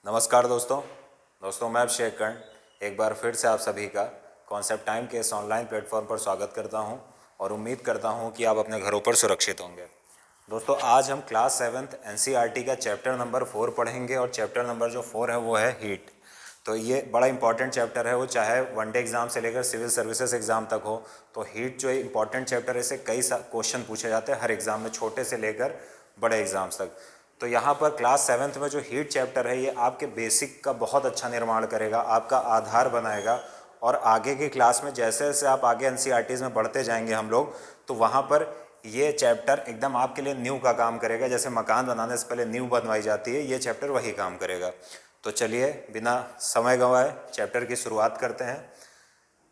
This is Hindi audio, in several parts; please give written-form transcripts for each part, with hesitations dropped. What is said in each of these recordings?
नमस्कार दोस्तों मैं अभिषेक कर्ण एक बार फिर से आप सभी का कॉन्सेप्ट टाइम के इस ऑनलाइन प्लेटफॉर्म पर स्वागत करता हूं और उम्मीद करता हूं कि आप अपने घरों पर सुरक्षित होंगे। दोस्तों आज हम क्लास 7th एनसीईआरटी का चैप्टर नंबर 4 पढ़ेंगे और चैप्टर नंबर जो 4 है वो है हीट। तो ये बड़ा इंपॉर्टेंट चैप्टर है, वो चाहे वनडे एग्ज़ाम से लेकर सिविल सर्विसेज एग्ज़ाम तक हो तो हीट जो है इंपॉर्टेंट चैप्टर है, इससे कई क्वेश्चन पूछे जाते हैं हर एग्ज़ाम में, छोटे से लेकर बड़े एग्ज़ाम्स तक। तो यहाँ पर क्लास 7th में जो हीट चैप्टर है ये आपके बेसिक का बहुत अच्छा निर्माण करेगा, आपका आधार बनाएगा और आगे की क्लास में जैसे जैसे आप आगे एनसीईआरटीज़ में बढ़ते जाएंगे हम लोग, तो वहाँ पर ये चैप्टर एकदम आपके लिए न्यू का काम करेगा। जैसे मकान बनाने से पहले न्यू बनवाई जाती है, ये चैप्टर वही काम करेगा। तो चलिए बिना समय गंवाए चैप्टर की शुरुआत करते हैं।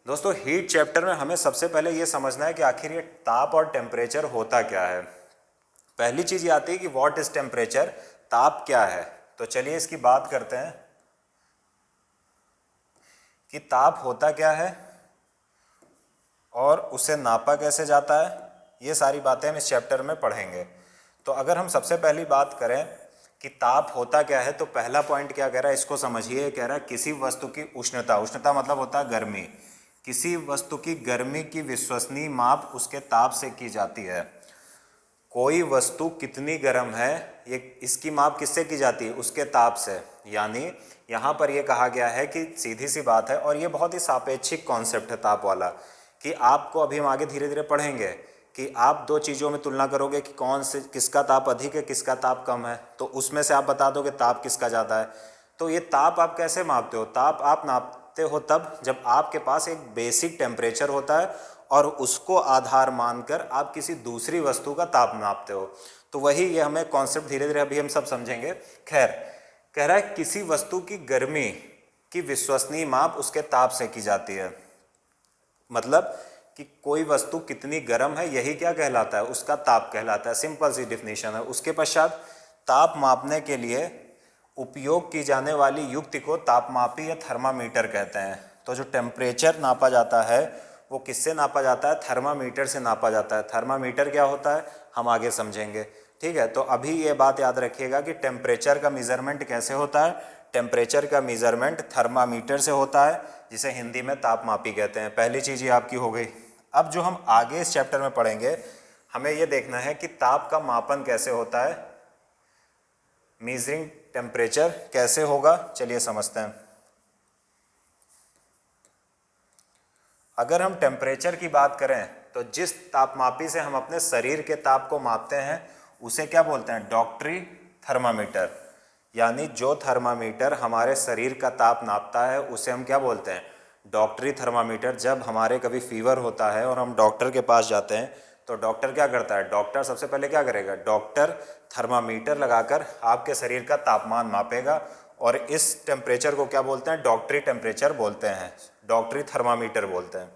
दोस्तों हीट चैप्टर में हमें सबसे पहले ये समझना है कि आखिर ये ताप और टेम्परेचर होता क्या है। पहली चीज़ ये आती है कि व्हाट इज टेम्परेचर, ताप क्या है। तो चलिए इसकी बात करते हैं कि ताप होता क्या है और उसे नापा कैसे जाता है। ये सारी बातें हम इस चैप्टर में पढ़ेंगे। तो अगर हम सबसे पहली बात करें कि ताप होता क्या है, तो पहला पॉइंट क्या कह रहा है इसको समझिए। कह रहा है किसी वस्तु की उष्णता, उष्णता मतलब होता है गर्मी, किसी वस्तु की गर्मी की विश्वसनीय माप उसके ताप से की जाती है। कोई वस्तु कितनी गर्म है ये इसकी माप किससे की जाती है, उसके ताप से। यानी यहाँ पर ये कहा गया है कि सीधी सी बात है, और ये बहुत ही सापेक्षिक कॉन्सेप्ट है ताप वाला, कि आपको अभी हम आगे धीरे धीरे पढ़ेंगे कि आप दो चीज़ों में तुलना करोगे कि कौन से किसका ताप अधिक है किसका ताप कम है, तो उसमें से आप बता दोगे ताप किसका ज़्यादा है। तो ये ताप आप कैसे मापते हो, ताप आप नापते हो तब जब आपके पास एक बेसिक टेम्परेचर होता है और उसको आधार मानकर आप किसी दूसरी वस्तु का ताप नापते हो। तो वही ये हमें कॉन्सेप्ट धीरे धीरे अभी हम सब समझेंगे। खैर, कह रहा है किसी वस्तु की गर्मी की विश्वसनीय माप उसके ताप से की जाती है। मतलब कि कोई वस्तु कितनी गर्म है यही क्या कहलाता है, उसका ताप कहलाता है। सिंपल सी डिफिनीशन है। उसके पश्चात ताप मापने के लिए उपयोग की जाने वाली युक्ति को तापमापी या थर्मामीटर कहते हैं। तो जो टेम्परेचर नापा जाता है वो किससे नापा जाता है, थर्मामीटर से नापा जाता है। थर्मामीटर क्या होता है हम आगे समझेंगे, ठीक है। तो अभी ये बात याद रखिएगा कि टेम्परेचर का मेज़रमेंट कैसे होता है। टेम्परेचर का मेज़रमेंट थर्मामीटर से होता है, जिसे हिंदी में तापमापी कहते हैं। पहली चीज़ ये आपकी हो गई। अब जो हम आगे इस चैप्टर में पढ़ेंगे हमें ये देखना है कि ताप का मापन कैसे होता है, मीजरिंग टेम्परेचर कैसे होगा। चलिए समझते हैं। अगर हम टेम्परेचर की बात करें तो जिस तापमापी से हम अपने शरीर के ताप को मापते हैं उसे क्या बोलते हैं, डॉक्टरी थर्मामीटर। यानी जो थर्मामीटर हमारे शरीर का ताप नापता है उसे हम क्या बोलते हैं, डॉक्टरी थर्मामीटर। जब हमारे कभी फीवर होता है और हम डॉक्टर के पास जाते हैं तो डॉक्टर क्या करता है, डॉक्टर सबसे पहले क्या करेगा, डॉक्टर थर्मामीटर लगाकर आपके शरीर का तापमान मापेगा और इस टेम्परेचर को क्या बोलते हैं, डॉक्टरी टेम्परेचर बोलते हैं, डॉक्टरी थर्मामीटर बोलते हैं।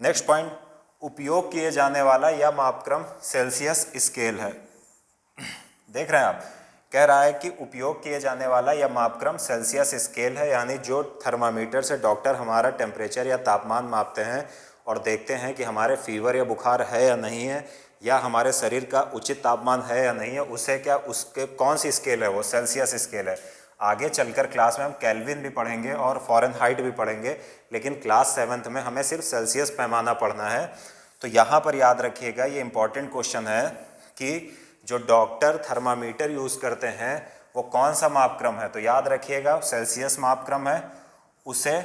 नेक्स्ट पॉइंट, उपयोग किए जाने वाला यह मापक्रम सेल्सियस स्केल है। देख रहे हैं आप, कह रहा है कि उपयोग किए जाने वाला यह मापक्रम सेल्सियस स्केल है। यानी जो थर्मामीटर से डॉक्टर हमारा टेम्परेचर या तापमान मापते हैं और देखते हैं कि हमारे फीवर या बुखार है या नहीं है, या हमारे शरीर का उचित तापमान है या नहीं है, उसे क्या, उसके कौन सी स्केल है, वो सेल्सियस स्केल है। आगे चलकर क्लास में हम केल्विन भी पढ़ेंगे और फ़ारेनहाइट भी पढ़ेंगे, लेकिन क्लास 7th में हमें सिर्फ सेल्सियस पैमाना पढ़ना है। तो यहाँ पर याद रखिएगा, ये इंपॉर्टेंट क्वेश्चन है कि जो डॉक्टर थर्मामीटर यूज़ करते हैं वो कौन सा मापक्रम है। तो याद रखिएगा सेल्सियस मापक्रम है। उसे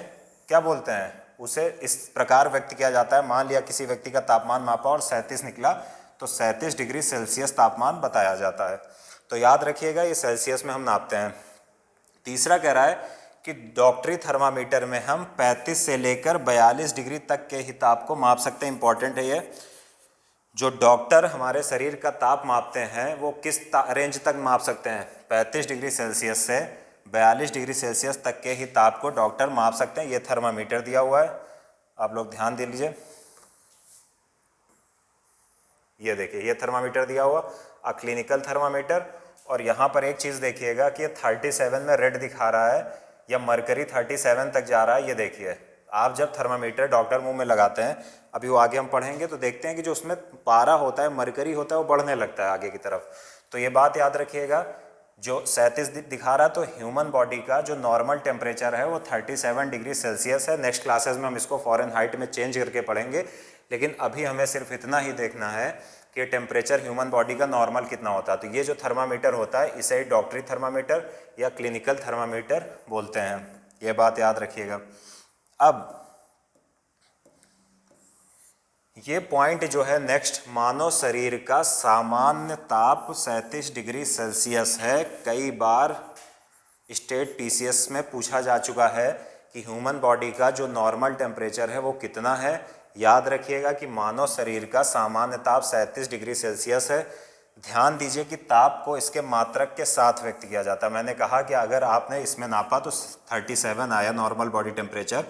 क्या बोलते हैं, उसे इस प्रकार व्यक्त किया जाता है। मान लिया किसी व्यक्ति का तापमान मापा और 37 निकला तो 37 डिग्री सेल्सियस तापमान बताया जाता है। तो याद रखिएगा ये सेल्सियस में हम नापते हैं। तीसरा कह रहा है कि डॉक्टरी थर्मामीटर में हम 35 से लेकर 42 डिग्री तक के ही ताप को माप सकते हैं। इंपॉर्टेंट है ये। जो डॉक्टर हमारे शरीर का ताप मापते हैं वो किस रेंज तक माप सकते हैं, 35 डिग्री सेल्सियस से 42 डिग्री सेल्सियस तक के ही ताप को डॉक्टर माप सकते हैं। ये थर्मामीटर दिया हुआ है, आप लोग ध्यान दे लीजिए। ये देखिए, ये थर्मामीटर दिया हुआ क्लिनिकल थर्मामीटर। और यहाँ पर एक चीज़ देखिएगा कि 37 में रेड दिखा रहा है या मरकरी 37 तक जा रहा है। ये देखिए, आप जब थर्मामीटर डॉक्टर मुंह में लगाते हैं, अभी वो आगे हम पढ़ेंगे तो देखते हैं कि जो उसमें पारा होता है, मरकरी होता है, वो बढ़ने लगता है आगे की तरफ। तो ये बात याद रखिएगा जो 37 दिखा रहा, तो ह्यूमन बॉडी का जो नॉर्मल टेम्परेचर है वो 37 डिग्री सेल्सियस है। नेक्स्ट क्लासेस में हम इसको फ़ारेनहाइट में चेंज करके पढ़ेंगे, लेकिन अभी हमें सिर्फ इतना ही देखना है कि टेम्परेचर ह्यूमन बॉडी का नॉर्मल कितना होता है। तो ये जो थर्मामीटर होता है इसे डॉक्टरी थर्मामीटर या क्लिनिकल थर्मामीटर बोलते हैं, ये बात याद रखिएगा। अब ये पॉइंट जो है नेक्स्ट, मानव शरीर का सामान्य ताप 37 डिग्री सेल्सियस है। कई बार स्टेट पीसीएस में पूछा जा चुका है कि ह्यूमन बॉडी का जो नॉर्मल टेम्परेचर है वो कितना है। याद रखिएगा कि मानव शरीर का सामान्य ताप 37 डिग्री सेल्सियस है। ध्यान दीजिए कि ताप को इसके मात्रक के साथ व्यक्त किया जाता है। मैंने कहा कि अगर आपने इसमें नापा तो 37 आया नॉर्मल बॉडी टेम्परेचर,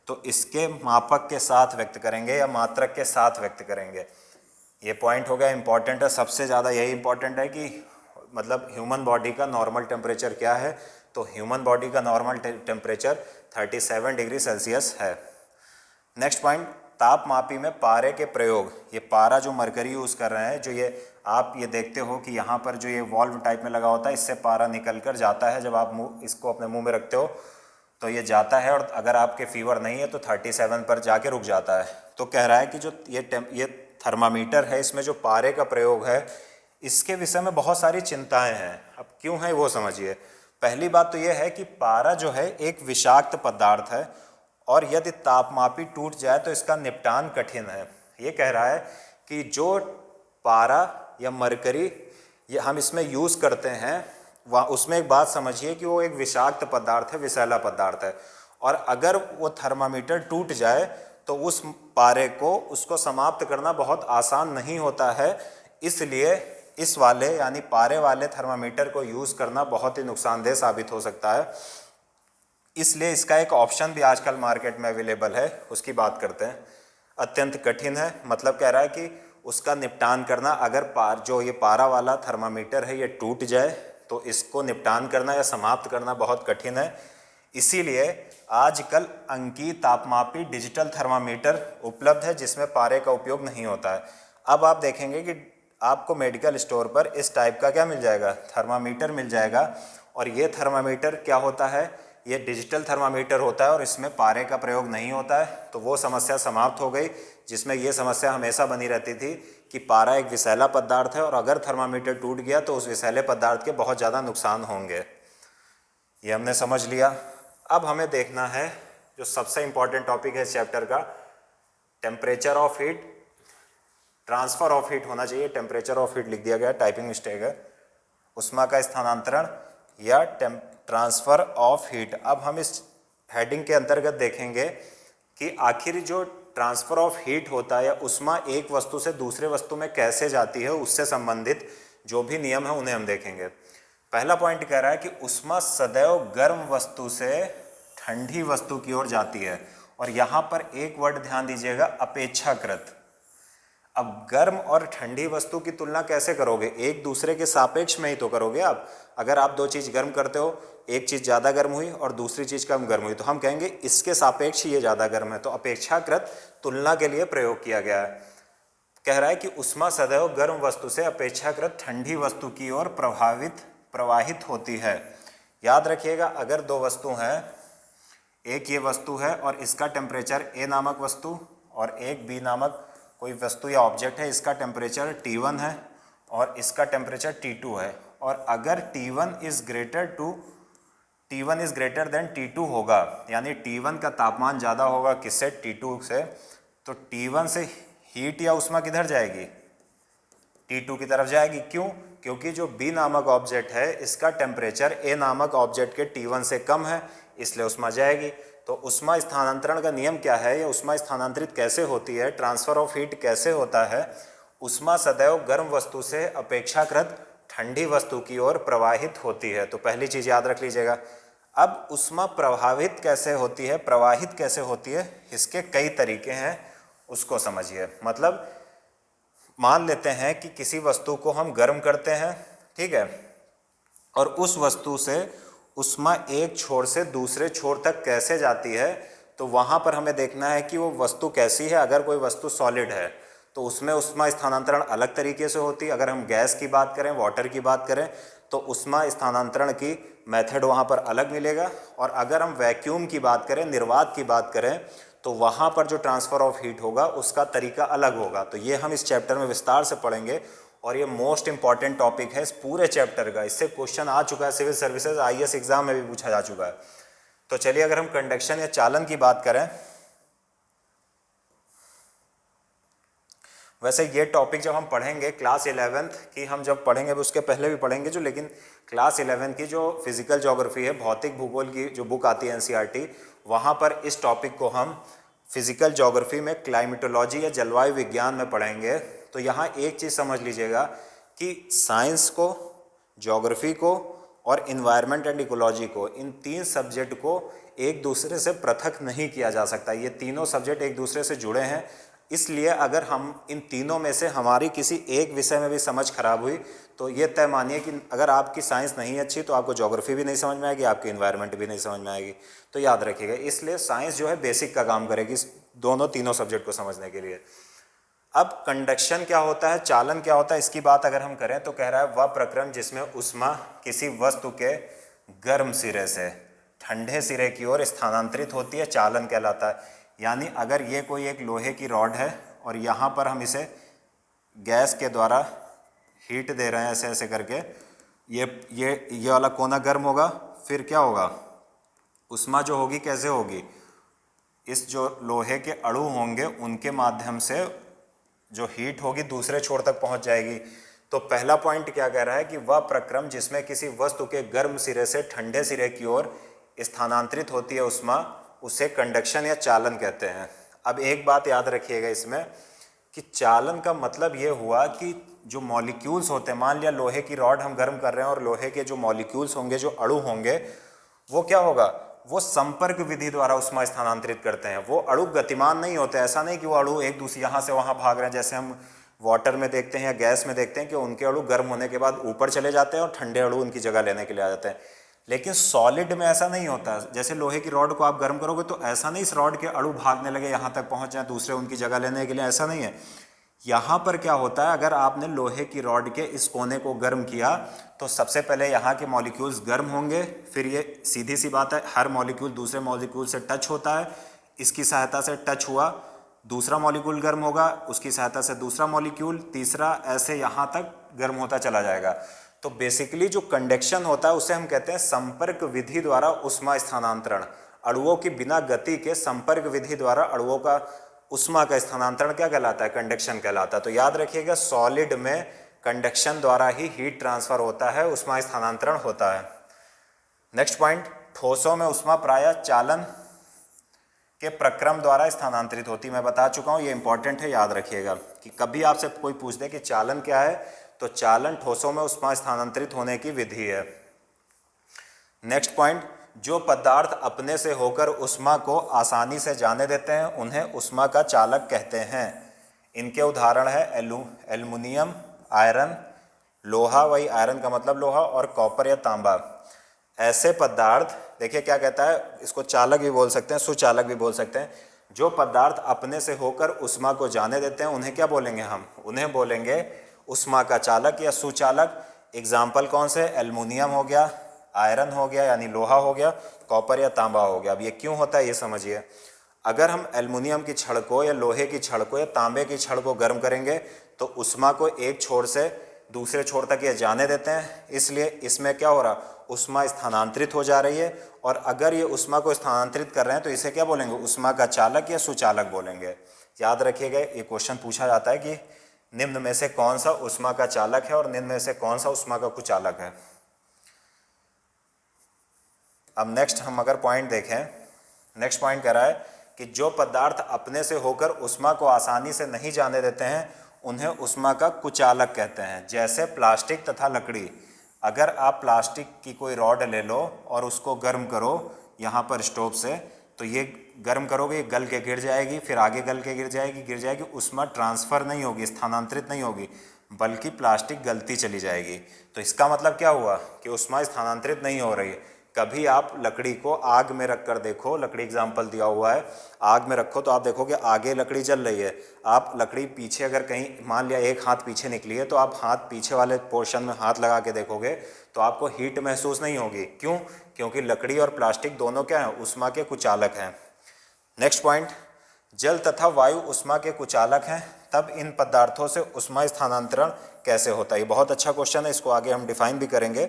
तो इसके मापक के साथ व्यक्त करेंगे या मात्रक के साथ व्यक्त करेंगे। ये पॉइंट हो गया इंपॉर्टेंट है, सबसे ज़्यादा यही इंपॉर्टेंट है कि मतलब ह्यूमन बॉडी का नॉर्मल टेम्परेचर क्या है। तो ह्यूमन बॉडी का नॉर्मल टेम्परेचर 37 डिग्री सेल्सियस है। नेक्स्ट पॉइंट, तापमापी में पारे के प्रयोग। ये पारा जो मरकरी यूज़ कर रहे हैं, जो ये आप ये देखते हो कि यहाँ पर जो ये वॉल्व टाइप में लगा होता है, इससे पारा निकल कर जाता है। जब आप इसको अपने मुँह में रखते हो तो ये जाता है, और अगर आपके फीवर नहीं है तो 37 पर जाके रुक जाता है। तो कह रहा है कि जो ये थर्मामीटर है, इसमें जो पारे का प्रयोग है, इसके विषय में बहुत सारी चिंताएं हैं। अब क्यों है वो समझिए। पहली बात तो ये है कि पारा जो है एक विषाक्त पदार्थ है, और यदि तापमापी टूट जाए तो इसका निपटान कठिन है। ये कह रहा है कि जो पारा या मरकरी ये हम इसमें यूज़ करते हैं, वह उसमें एक बात समझिए कि वो एक विषाक्त पदार्थ है, विषैला पदार्थ है, और अगर वो थर्मामीटर टूट जाए तो उस पारे को उसको समाप्त करना बहुत आसान नहीं होता है। इसलिए इस वाले यानी पारे वाले थर्मामीटर को यूज़ करना बहुत ही नुकसानदेह साबित हो सकता है। इसलिए इसका एक ऑप्शन भी आजकल मार्केट में अवेलेबल है, उसकी बात करते हैं। अत्यंत कठिन है, मतलब कह रहा है कि उसका निपटान करना, अगर जो ये पारा वाला थर्मामीटर है ये टूट जाए तो इसको निपटान करना या समाप्त करना बहुत कठिन है। इसीलिए आजकल अंकीय तापमापी डिजिटल थर्मामीटर उपलब्ध है, जिसमें पारे का उपयोग नहीं होता है। अब आप देखेंगे कि आपको मेडिकल स्टोर पर इस टाइप का क्या मिल जाएगा, थर्मामीटर मिल जाएगा। और ये थर्मामीटर क्या होता है, ये डिजिटल थर्मामीटर होता है और इसमें पारे का प्रयोग नहीं होता है। तो वो समस्या समाप्त हो गई, जिसमें ये समस्या हमेशा बनी रहती थी कि पारा एक विषैला पदार्थ है, और अगर थर्मामीटर टूट गया तो उस विषैले पदार्थ के बहुत ज़्यादा नुकसान होंगे। ये हमने समझ लिया। अब हमें देखना है जो सबसे इम्पॉर्टेंट टॉपिक है इस चैप्टर का, temperature of heat, transfer of heat होना चाहिए, टेम्परेचर ऑफ हीट लिख दिया गया, टाइपिंग मिस्टेक है। उष्मा का स्थानांतरण या ट्रांसफ़र ऑफ हीट। अब हम इस हेडिंग के अंतर्गत देखेंगे कि आखिर जो ट्रांसफ़र ऑफ हीट होता है या उष्मा एक वस्तु से दूसरे वस्तु में कैसे जाती है, उससे संबंधित जो भी नियम है उन्हें हम देखेंगे। पहला पॉइंट कह रहा है कि उष्मा सदैव गर्म वस्तु से ठंडी वस्तु की ओर जाती है, और यहाँ पर एक वर्ड ध्यान दीजिएगा, अपेक्षाकृत। अब गर्म और ठंडी वस्तु की तुलना कैसे करोगे, एक दूसरे के सापेक्ष में ही तो करोगे आप। अगर आप दो चीज़ गर्म करते हो, एक चीज़ ज़्यादा गर्म हुई और दूसरी चीज़ कम गर्म हुई, तो हम कहेंगे इसके सापेक्ष ये ज़्यादा गर्म है। तो अपेक्षाकृत तुलना के लिए प्रयोग किया गया है। कह रहा है कि उष्मा सदैव गर्म वस्तु से अपेक्षाकृत ठंडी वस्तु की ओर प्रवाहित होती है। याद रखिएगा, अगर दो वस्तु हैं, एक ये वस्तु है और इसका टेम्परेचर ए नामक वस्तु, और एक बी नामक कोई वस्तु या ऑब्जेक्ट है, इसका टेम्परेचर T1 है और इसका टेम्परेचर T2 है। और अगर T1 is greater than T2 होगा, यानी T1 का तापमान ज़्यादा होगा किससे, T2 से, तो T1 से हीट या उष्मा किधर जाएगी, T2 की तरफ जाएगी। क्यों, क्योंकि जो B नामक ऑब्जेक्ट है इसका टेम्परेचर A नामक ऑब्जेक्ट के T1 से कम है, इसलिए उष्मा जाएगी। तो उष्मा स्थानांतरण का नियम क्या है, या उष्मा स्थानांतरित कैसे होती है, ट्रांसफ़र ऑफ हीट कैसे होता है। उष्मा सदैव गर्म वस्तु से अपेक्षाकृत ठंडी वस्तु की ओर प्रवाहित होती है। तो पहली चीज़ याद रख लीजिएगा। अब उष्मा प्रभावित कैसे होती है, प्रवाहित कैसे होती है, इसके कई तरीके हैं, उसको समझिए। मतलब मान लेते हैं कि किसी वस्तु को हम गर्म करते हैं, ठीक है, और उस वस्तु से उष्मा एक छोर से दूसरे छोर तक कैसे जाती है, तो वहाँ पर हमें देखना है कि वो वस्तु कैसी है। अगर कोई वस्तु सॉलिड है तो उसमें उष्मा स्थानांतरण अलग तरीके से होती है। अगर हम गैस की बात करें, वाटर की बात करें, तो उष्मा स्थानांतरण की मेथड वहाँ पर अलग मिलेगा। और अगर हम वैक्यूम की बात करें, निर्वात की बात करें, तो वहाँ पर जो ट्रांसफ़र ऑफ हीट होगा उसका तरीका अलग होगा। तो ये हम इस चैप्टर में विस्तार से पढ़ेंगे और ये मोस्ट इंपॉर्टेंट टॉपिक है इस पूरे चैप्टर का। इससे क्वेश्चन आ चुका है सिविल सर्विसेज IAS एग्जाम में भी पूछा जा चुका है। तो चलिए अगर हम कंडक्शन या चालन की बात करें, वैसे ये टॉपिक जब हम पढ़ेंगे क्लास 11th की, हम जब पढ़ेंगे उसके पहले भी पढ़ेंगे जो, लेकिन क्लास 11 की जो फिजिकल ज्योग्राफी है, भौतिक भूगोल की जो बुक आती है NCERT, वहाँ पर इस टॉपिक को हम फिजिकल ज्योग्राफी में क्लाइमेटोलॉजी या जलवायु विज्ञान में पढ़ेंगे। तो यहाँ एक चीज़ समझ लीजिएगा कि साइंस को, ज्योग्राफी को और इन्वायरमेंट एंड इकोलॉजी को, इन 3 सब्जेक्ट को एक दूसरे से पृथक नहीं किया जा सकता। ये तीनों सब्जेक्ट एक दूसरे से जुड़े हैं। इसलिए अगर हम इन तीनों में से हमारी किसी एक विषय में भी समझ खराब हुई तो ये तय मानिए कि अगर आपकी साइंस नहीं अच्छी तो आपको ज्योग्राफी भी नहीं समझ में आएगी, आपकी इन्वायरमेंट भी नहीं समझ में आएगी। तो याद रखिएगा, इसलिए साइंस जो है बेसिक का काम करेगी इस तीनों सब्जेक्ट को समझने के लिए। अब कंडक्शन क्या होता है, चालन क्या होता है, इसकी बात अगर हम करें तो कह रहा है वह प्रक्रम जिसमें उष्मा किसी वस्तु के गर्म सिरे से ठंडे सिरे की ओर स्थानांतरित होती है, चालन कहलाता है। यानी अगर ये कोई एक लोहे की रॉड है और यहाँ पर हम इसे गैस के द्वारा हीट दे रहे हैं ऐसे ऐसे करके, ये वाला कोना गर्म होगा, फिर क्या होगा, उष्मा जो होगी कैसे होगी, इस जो लोहे के अणु होंगे उनके माध्यम से जो हीट होगी दूसरे छोर तक पहुँच जाएगी। तो पहला पॉइंट क्या कह रहा है कि वह प्रक्रम जिसमें किसी वस्तु के गर्म सिरे से ठंडे सिरे की ओर स्थानांतरित होती है उष्मा, उसे कंडक्शन या चालन कहते हैं। अब एक बात याद रखिएगा इसमें कि चालन का मतलब ये हुआ कि जो मॉलिक्यूल्स होते हैं, मान लिया लोहे की रॉड हम गर्म कर रहे हैं और लोहे के जो मॉलिक्यूल्स होंगे, जो अणु होंगे, वो क्या होगा, वो संपर्क विधि द्वारा उष्मा स्थानांतरित करते हैं। वो अणु गतिमान नहीं होते, ऐसा नहीं कि वो अणु एक दूसरे यहाँ से वहाँ भाग रहे हैं, जैसे हम वाटर में देखते हैं या गैस में देखते हैं कि उनके अणु गर्म होने के बाद ऊपर चले जाते हैं और ठंडे अणु उनकी जगह लेने के लिए आ जाते हैं। लेकिन सॉलिड में ऐसा नहीं होता। जैसे लोहे की रॉड को आप गर्म करोगे तो ऐसा नहीं इस रॉड के अणु भागने लगे यहाँ तक पहुँच जाए दूसरे उनकी जगह लेने के लिए, ऐसा नहीं है। यहाँ पर क्या होता है, अगर आपने लोहे की रॉड के इस कोने को गर्म किया तो सबसे पहले यहाँ के मॉलिक्यूल्स गर्म होंगे, फिर ये सीधी सी बात है हर मॉलिक्यूल दूसरे मॉलिक्यूल से टच होता है, इसकी सहायता से टच हुआ, दूसरा मॉलिक्यूल गर्म होगा, उसकी सहायता से दूसरा मॉलिक्यूल, तीसरा, ऐसे यहाँ तक गर्म होता चला जाएगा। तो बेसिकली जो कंडक्शन होता है उसे हम कहते हैं संपर्क विधि द्वारा उष्मा स्थानांतरण। अणुओं की बिना गति के संपर्क विधि द्वारा अणुओं का उष्मा का स्थानांतरण क्या कहलाता है, कंडक्शन कहलाता है। तो याद रखिएगा, सॉलिड में कंडक्शन द्वारा ही हीट ट्रांसफर होता है, उष्मा स्थानांतरण होता है। नेक्स्ट पॉइंट, ठोसों में उष्मा प्रायः चालन के प्रक्रम द्वारा स्थानांतरित होती है। मैं बता चुका हूँ, ये इंपॉर्टेंट है, याद रखिएगा कि कभी आपसे कोई पूछ दे कि चालन क्या है, तो चालन ठोसों में उष्मा स्थानांतरित होने की विधि है। नेक्स्ट पॉइंट, जो पदार्थ अपने से होकर उष्मा को आसानी से जाने देते हैं उन्हें उष्मा का चालक कहते हैं। इनके उदाहरण है एल्युमिनियम, आयरन, लोहा, वही आयरन का मतलब लोहा, और कॉपर या तांबा। ऐसे पदार्थ, देखिए क्या कहता है, इसको चालक भी बोल सकते हैं, सुचालक भी बोल सकते हैं। जो पदार्थ अपने से होकर उष्मा को जाने देते हैं उन्हें क्या बोलेंगे हम, उन्हें बोलेंगे उष्मा का चालक या सुचालक। एग्जाम्पल कौन से, एल्युमिनियम हो गया, आयरन हो गया यानी लोहा हो गया, कॉपर या तांबा हो गया। अब ये क्यों होता है ये समझिए। अगर हम एल्युमिनियम की छड़ को या लोहे की छड़ को या तांबे की छड़ को गर्म करेंगे तो उष्मा को एक छोर से दूसरे छोर तक ये जाने देते हैं, इसलिए इसमें क्या हो रहा, उष्मा स्थानांतरित हो जा रही है। और अगर ये उष्मा को स्थानांतरित कर रहे हैं तो इसे क्या बोलेंगे, उष्मा का चालक या सुचालक बोलेंगे। याद रखिएगा, ये क्वेश्चन पूछा जाता है कि निम्न में से कौन सा उष्मा का चालक है और निम्न में से कौन सा उष्मा का कुचालक है। अब नेक्स्ट हम अगर पॉइंट देखें, नेक्स्ट पॉइंट कह रहा है कि जो पदार्थ अपने से होकर उष्मा को आसानी से नहीं जाने देते हैं उन्हें उष्मा का कुचालक कहते हैं। जैसे प्लास्टिक तथा लकड़ी। अगर आप प्लास्टिक की कोई रॉड ले लो और उसको गर्म करो यहाँ पर स्टोव से, तो ये गर्म करोगे, ये गल के गिर जाएगी, फिर आगे गल के गिर जाएगी, उष्मा ट्रांसफ़र नहीं होगी, स्थानांतरित नहीं होगी, बल्कि प्लास्टिक गलती चली जाएगी। तो इसका मतलब क्या हुआ कि उष्मा स्थानांतरित नहीं हो रही है। कभी आप लकड़ी को आग में रख कर देखो, लकड़ी एग्जाम्पल दिया हुआ है, आग में रखो तो आप देखोगे आगे लकड़ी जल रही है। आप लकड़ी पीछे अगर कहीं मान लिया एक हाथ पीछे निकली है तो आप हाथ पीछे वाले पोर्शन में हाथ लगा के देखोगे तो आपको हीट महसूस नहीं होगी। क्यों? क्योंकि लकड़ी और प्लास्टिक दोनों क्या हैं, ऊष्मा के कुचालक हैं। नेक्स्ट पॉइंट, जल तथा वायु ऊष्मा के कुचालक हैं, तब इन पदार्थों से ऊष्मा स्थानांतरण कैसे होता है? ये बहुत अच्छा क्वेश्चन है, इसको आगे हम डिफाइन भी करेंगे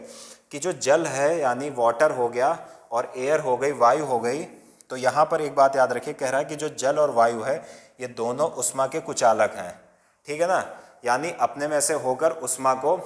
कि जो जल है यानी वाटर हो गया और एयर हो गई, वायु हो गई, तो यहाँ पर एक बात याद रखिए, कह रहा है कि जो जल और वायु है ये दोनों ऊष्मा के कुचालक हैं, ठीक है ना। यानी अपने में से होकर ऊष्मा को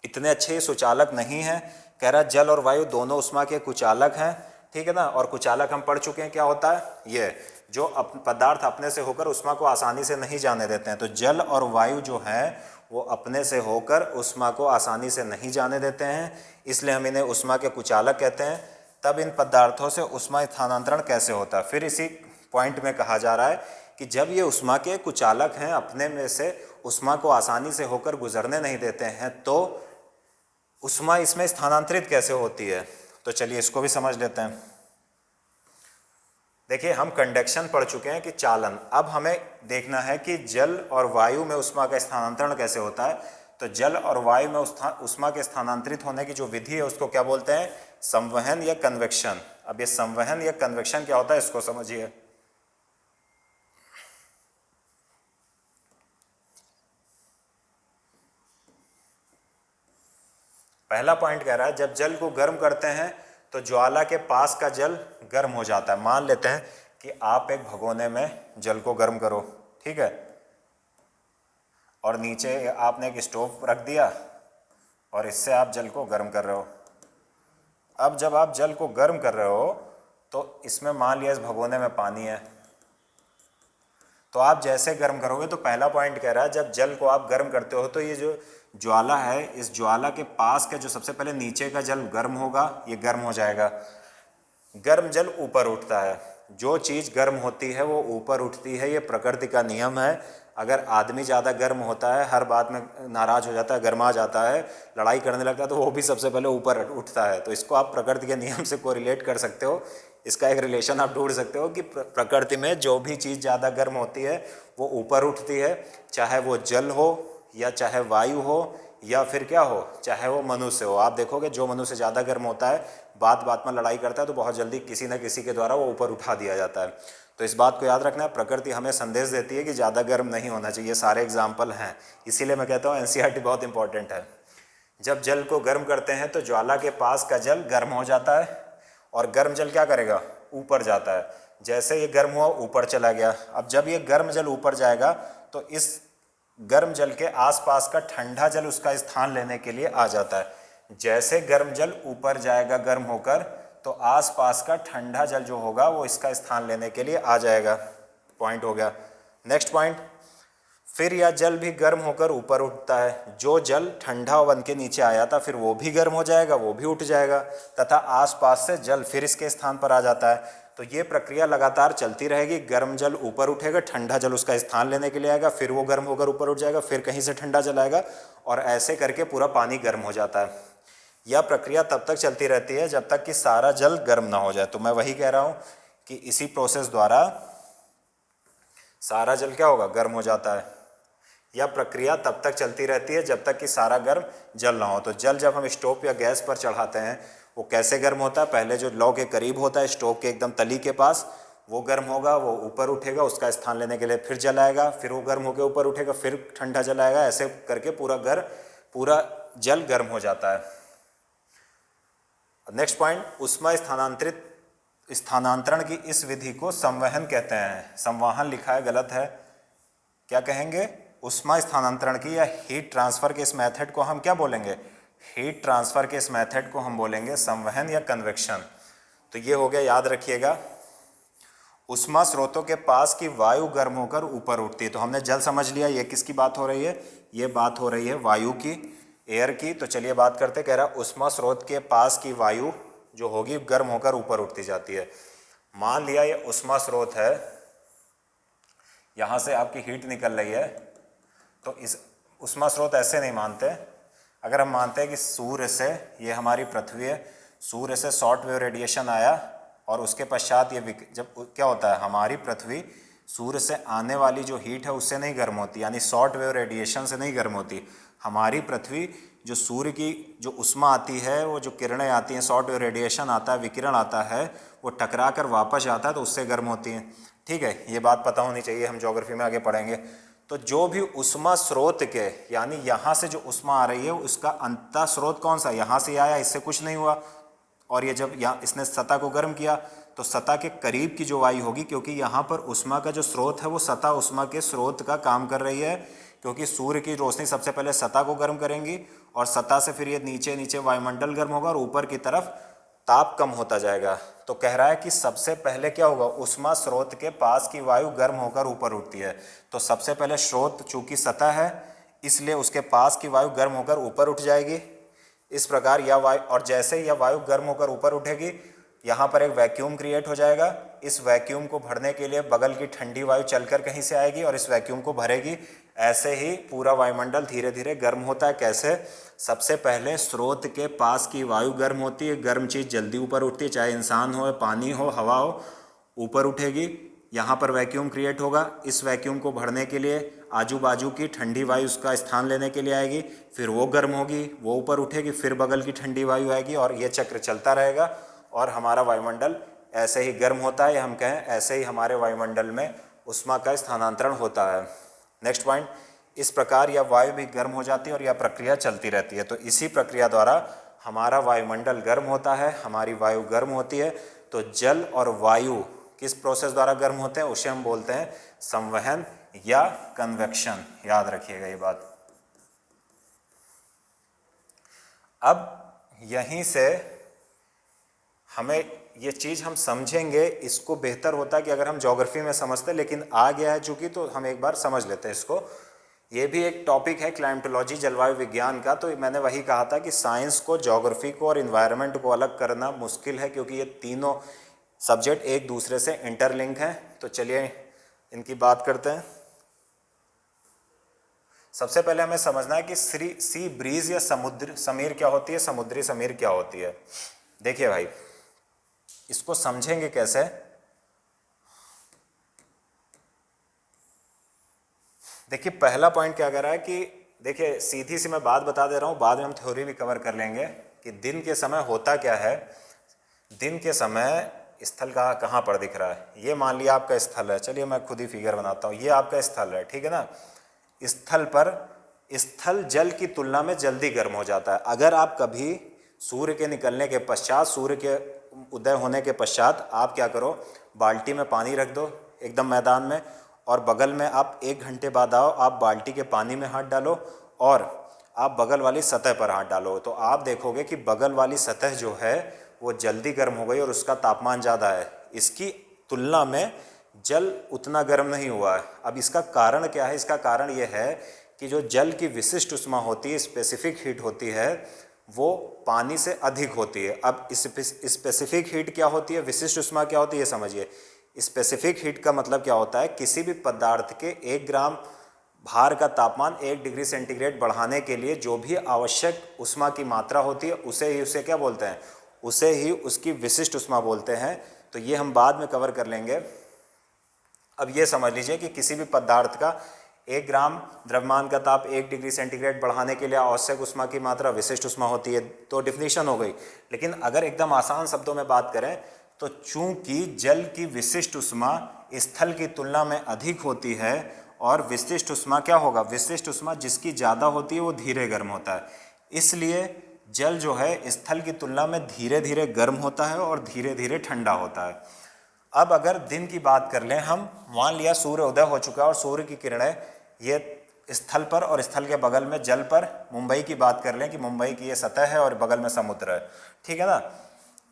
इतने अच्छे सुचालक नहीं हैं। कह रहा है जल और वायु दोनों ऊष्मा के कुचालक हैं, ठीक है ना। और कुचालक हम पढ़ चुके हैं क्या होता है, ये जो पदार्थ अपने से होकर ऊष्मा को आसानी से नहीं जाने देते हैं। तो जल और वायु जो है वो अपने से होकर ऊष्मा को आसानी से नहीं जाने देते हैं, इसलिए हम इन्हें ऊष्मा के कुचालक कहते हैं। तब इन पदार्थों से ऊष्मा स्थानांतरण कैसे होता है? फिर इसी पॉइंट में कहा जा रहा है कि जब ये ऊष्मा के कुचालक हैं, अपने में से ऊष्मा को आसानी से होकर गुजरने नहीं देते हैं, तो ऊष्मा इसमें स्थानांतरित कैसे होती है? तो चलिए इसको भी समझ लेते हैं। देखिए हम कंडक्शन पढ़ चुके हैं कि चालन, अब हमें देखना है कि जल और वायु में ऊष्मा का स्थानांतरण कैसे होता है। तो जल और वायु में ऊष्मा के स्थानांतरित होने की जो विधि है उसको क्या बोलते हैं, संवहन या कन्वेक्शन। अब ये संवहन या कन्वेक्शन क्या होता है इसको समझिए। पहला पॉइंट कह रहा है जब जल को गर्म करते हैं तो ज्वाला के पास का जल गर्म हो जाता है। मान लेते हैं कि आप एक भगोने में जल को गर्म करो, ठीक है, और नीचे आपने एक स्टोव रख दिया और इससे आप जल को गर्म कर रहे हो। अब जब आप जल को गर्म कर रहे हो तो इसमें मान लिया इस भगोने में पानी है, तो आप जैसे गर्म करोगे, तो पहला पॉइंट कह रहा है जब जल को आप गर्म करते हो तो ये जो ज्वाला है, इस ज्वाला के पास का जो सबसे पहले नीचे का जल गर्म होगा, ये गर्म हो जाएगा। गर्म जल ऊपर उठता है, जो चीज़ गर्म होती है वो ऊपर उठती है, ये प्रकृति का नियम है। अगर आदमी ज़्यादा गर्म होता है, हर बात में नाराज़ हो जाता है, गर्मा जाता है, लड़ाई करने लगता है, तो वो भी सबसे पहले ऊपर उठता है। तो इसको आप प्रकृति के नियम से कोरिलेट कर सकते हो, इसका एक रिलेशन आप ढूंढ सकते हो कि प्रकृति में जो भी चीज़ ज़्यादा गर्म होती है वो ऊपर उठती है, चाहे वो जल हो या चाहे वायु हो या फिर क्या हो, चाहे वो मनुष्य हो। आप देखोगे जो मनुष्य ज़्यादा गर्म होता है, बात बात में लड़ाई करता है, तो बहुत जल्दी किसी न किसी के द्वारा वो ऊपर उठा दिया जाता है। तो इस बात को याद रखना है, प्रकृति हमें संदेश देती है कि ज़्यादा गर्म नहीं होना चाहिए। सारे एग्जाम्पल हैं, इसीलिए मैं कहता हूँ एनसीईआरटी बहुत इंपॉर्टेंट है। जब जल को गर्म करते हैं तो ज्वाला के पास का जल गर्म हो जाता है और गर्म जल क्या करेगा, ऊपर जाता है। जैसे ये गर्म हुआ ऊपर चला गया। अब जब ये गर्म जल ऊपर जाएगा तो इस गर्म जल के आसपास का ठंडा जल उसका स्थान लेने के लिए आ जाता है। जैसे गर्म जल ऊपर जाएगा गर्म होकर, तो आसपास का ठंडा जल जो होगा वो इसका स्थान लेने के लिए आ जाएगा। पॉइंट हो गया। नेक्स्ट पॉइंट, फिर यह जल भी गर्म होकर ऊपर उठता है। जो जल ठंडा बन के नीचे आया था फिर वो भी गर्म हो जाएगा, वो भी उठ जाएगा, तथा आसपास से जल फिर इसके स्थान पर आ जाता है। तो ये प्रक्रिया लगातार चलती रहेगी। गर्म जल ऊपर उठेगा, ठंडा जल उसका स्थान लेने के लिए आएगा, फिर वो गर्म होकर ऊपर उठ जाएगा, फिर कहीं से ठंडा जल आएगा, और ऐसे करके पूरा पानी गर्म हो जाता है। यह प्रक्रिया तब तक चलती रहती है जब तक कि सारा जल गर्म ना हो जाए। तो मैं वही कह रहा हूँ कि इसी प्रोसेस द्वारा सारा जल क्या होगा, गर्म हो जाता है। यह प्रक्रिया तब तक चलती रहती है जब तक कि सारा गर्म जल ना हो। तो जल जब हम स्टोव या गैस पर चढ़ाते हैं वो कैसे गर्म होता है, पहले जो लौ के करीब होता है, स्टोव के एकदम तली के पास, वो गर्म होगा, वो ऊपर उठेगा, उसका स्थान लेने के लिए फिर जल आएगा, फिर वो गर्म होकर ऊपर उठेगा, फिर ठंडा जल आएगा, ऐसे करके पूरा जल गर्म हो जाता है। नेक्स्ट पॉइंट, ऊष्मा स्थानांतरण की इस विधि को संवहन कहते हैं। संवहन लिखा है, गलत है, क्या कहेंगे, ऊष्मा स्थानांतरण की या हीट ट्रांसफर के इस मेथड को हम क्या बोलेंगे, हीट ट्रांसफर के इस मेथड को हम बोलेंगे संवहन या कन्वेक्शन। तो ये हो गया, याद रखिएगा। ऊष्मा स्रोतों के पास की वायु गर्म होकर ऊपर उठती है। तो हमने जल समझ लिया, ये किसकी बात हो रही है, ये बात हो रही है वायु की, एयर की। तो चलिए बात करते, कह रहा ऊष्मा स्रोत के पास की वायु जो होगी गर्म होकर ऊपर उठती जाती है। मान लिया ये ऊष्मा स्रोत है, यहाँ से आपकी हीट निकल रही है, तो इस ऊष्मा स्रोत ऐसे नहीं मानते। अगर हम मानते हैं कि सूर्य से, ये हमारी पृथ्वी है, सूर्य से शॉर्ट वेव रेडिएशन आया और उसके पश्चात ये जब क्या होता है, हमारी पृथ्वी सूर्य से आने वाली जो हीट है उससे नहीं गर्म होती, यानी शॉर्ट वेव रेडिएशन से नहीं गर्म होती। हमारी पृथ्वी जो सूर्य की जो उष्मा आती है, वो जो किरणें आती हैं, शॉर्ट वेव रेडिएशन आता है, विकिरण आता है, वो टकरा कर वापस आता है तो उससे गर्म होती हैं। ठीक है, ये बात पता होनी चाहिए, हम ज्योग्राफी में आगे पढ़ेंगे। तो जो भी उष्मा स्रोत के, यानी यहाँ से जो उष्मा आ रही है उसका अंतः स्रोत कौन सा, यहाँ से आया, इससे कुछ नहीं हुआ, और ये जब यहाँ इसने सतह को गर्म किया तो सतह के करीब की जो वायु होगी, क्योंकि यहाँ पर उष्मा का जो स्रोत है वो सतह उष्मा के स्रोत का काम कर रही है, क्योंकि सूर्य की रोशनी सबसे पहले सतह को गर्म करेंगी और सतह से फिर ये नीचे नीचे वायुमंडल गर्म होगा और ऊपर की तरफ ताप कम होता जाएगा। तो कह रहा है कि सबसे पहले क्या होगा, उष्मा स्रोत के पास की वायु गर्म होकर ऊपर उठती है। तो सबसे पहले स्रोत चूंकि सतह है इसलिए उसके पास की वायु गर्म होकर ऊपर उठ जाएगी। इस प्रकार यह वायु, और जैसे ही यह वायु गर्म होकर ऊपर उठेगी यहाँ पर एक वैक्यूम क्रिएट हो जाएगा। इस वैक्यूम को भरने के लिए बगल की ठंडी वायु चलकर कहीं से आएगी और इस वैक्यूम को भरेगी। ऐसे ही पूरा वायुमंडल धीरे धीरे गर्म होता है। कैसे, सबसे पहले स्रोत के पास की वायु गर्म होती है, गर्म चीज़ जल्दी ऊपर उठती है, चाहे इंसान हो, पानी हो, हवा हो, ऊपर उठेगी। यहाँ पर वैक्यूम क्रिएट होगा, इस वैक्यूम को भरने के लिए आजू बाजू की ठंडी वायु उसका स्थान लेने के लिए आएगी, फिर वो गर्म होगी, वो ऊपर उठेगी, फिर बगल की ठंडी वायु आएगी और ये चक्र चलता रहेगा और हमारा वायुमंडल ऐसे ही गर्म होता है, या हम कहें ऐसे ही हमारे वायुमंडल में उष्मा का स्थानांतरण होता है। नेक्स्ट पॉइंट, इस प्रकार यह वायु भी गर्म हो जाती है और यह प्रक्रिया चलती रहती है। तो इसी प्रक्रिया द्वारा हमारा वायुमंडल गर्म होता है, हमारी वायु गर्म होती है। तो जल और वायु किस प्रोसेस द्वारा गर्म होते हैं, उसे हम बोलते हैं संवहन या कन्वेक्शन। याद रखिएगा ये बात। अब यहीं से हमें ये चीज़ हम समझेंगे, इसको बेहतर होता है कि अगर हम ज्योग्राफी में समझते, लेकिन आ गया है चूँकि तो हम एक बार समझ लेते हैं इसको। ये भी एक टॉपिक है क्लाइमेटोलॉजी, जलवायु विज्ञान का। तो मैंने वही कहा था कि साइंस को, ज्योग्राफी को और इन्वायरमेंट को अलग करना मुश्किल है, क्योंकि ये तीनों सब्जेक्ट एक दूसरे से इंटरलिंक हैं। तो चलिए इनकी बात करते हैं। सबसे पहले हमें समझना है कि सी ब्रीज या समुद्र समीर क्या होती है, समुद्री समीर क्या होती है। देखिए भाई, इसको समझेंगे कैसे। देखिए पहला पॉइंट क्या कह रहा है कि देखिए सीधी सी मैं बात बता दे रहा हूँ, बाद में हम थ्योरी भी कवर कर लेंगे कि दिन के समय होता क्या है। दिन के समय स्थल कहाँ पर दिख रहा है, ये मान लिया आपका स्थल है। चलिए मैं खुद ही फिगर बनाता हूँ, ये आपका स्थल है, ठीक है ना। स्थल पर, स्थल जल की तुलना में जल्दी गर्म हो जाता है। अगर आप कभी सूर्य के निकलने के पश्चात, सूर्य के उदय होने के पश्चात आप क्या करो, बाल्टी में पानी रख दो एकदम मैदान में, और बगल में आप 1 घंटे बाद आओ, आप बाल्टी के पानी में हाथ डालो और आप बगल वाली सतह पर हाथ डालो, तो आप देखोगे कि बगल वाली सतह जो है वो जल्दी गर्म हो गई और उसका तापमान ज़्यादा है। इसकी तुलना में जल उतना गर्म नहीं हुआ है। अब इसका कारण क्या है, इसका कारण ये है कि जो जल की विशिष्ट उष्मा होती है, स्पेसिफिक हीट होती है, वो पानी से अधिक होती है। अब स्पेसिफिक हीट क्या होती है, विशिष्ट उष्मा क्या होती है, ये समझिए। स्पेसिफिक हीट का मतलब क्या होता है, किसी भी पदार्थ के 1 ग्राम भार का तापमान 1 डिग्री सेंटीग्रेड बढ़ाने के लिए जो भी आवश्यक उष्मा की मात्रा होती है उसे क्या बोलते हैं, उसे ही उसकी विशिष्ट उष्मा बोलते हैं। तो ये हम बाद में कवर कर लेंगे। अब ये समझ लीजिए कि किसी भी पदार्थ का 1 ग्राम द्रव्यमान का ताप 1 डिग्री सेंटीग्रेड बढ़ाने के लिए आवश्यक उष्मा की मात्रा विशिष्ट उष्मा होती है। तो डिफिनीशन हो गई। लेकिन अगर एकदम आसान शब्दों में बात करें तो चूंकि जल की विशिष्ट उष्मा स्थल की तुलना में अधिक होती है, और विशिष्ट उष्मा क्या होगा, विशिष्ट उष्मा जिसकी ज़्यादा होती है वो धीरे गर्म होता है। इसलिए जल जो है स्थल की तुलना में धीरे धीरे गर्म होता है और धीरे धीरे ठंडा होता है। अब अगर दिन की बात कर लें हम, मान लिया सूर्य उदय हो चुका है और सूर्य की किरणें ये स्थल पर और स्थल के बगल में जल पर, मुंबई की बात कर लें कि मुंबई की ये सतह है और बगल में समुद्र है, ठीक है ना।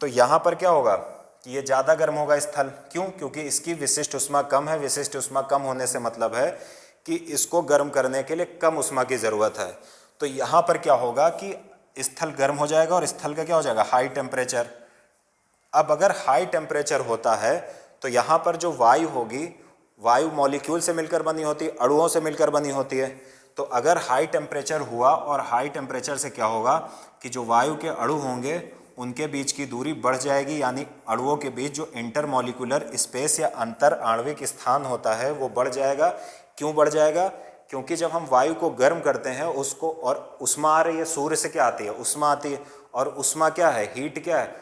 तो यहाँ पर क्या होगा कि ये ज़्यादा गर्म होगा स्थल। क्यों? क्योंकि इसकी विशिष्ट उष्मा कम है। विशिष्ट उष्मा कम होने से मतलब है कि इसको गर्म करने के लिए कम उष्मा की ज़रूरत है। तो यहाँ पर क्या होगा कि स्थल गर्म हो जाएगा और स्थल का क्या हो जाएगा, हाई टेम्परेचर। अब अगर हाई टेम्परेचर होता है तो यहाँ पर जो वायु होगी, वायु मॉलिक्यूल से मिलकर बनी होती है, अणुओं से मिलकर बनी होती है। तो अगर हाई टेम्परेचर हुआ, और हाई टेम्परेचर से क्या होगा कि जो वायु के अणु होंगे उनके बीच की दूरी बढ़ जाएगी, यानी अणुओं के बीच जो इंटरमॉलिक्यूलर स्पेस या अंतर आणविक स्थान होता है वो बढ़ जाएगा। क्यों बढ़ जाएगा? क्योंकि जब हम वायु को गर्म करते हैं उसको, और उष्मा आ रही है, सूर्य से क्या आती है? उष्मा आती है। और उष्मा क्या है? हीट क्या है?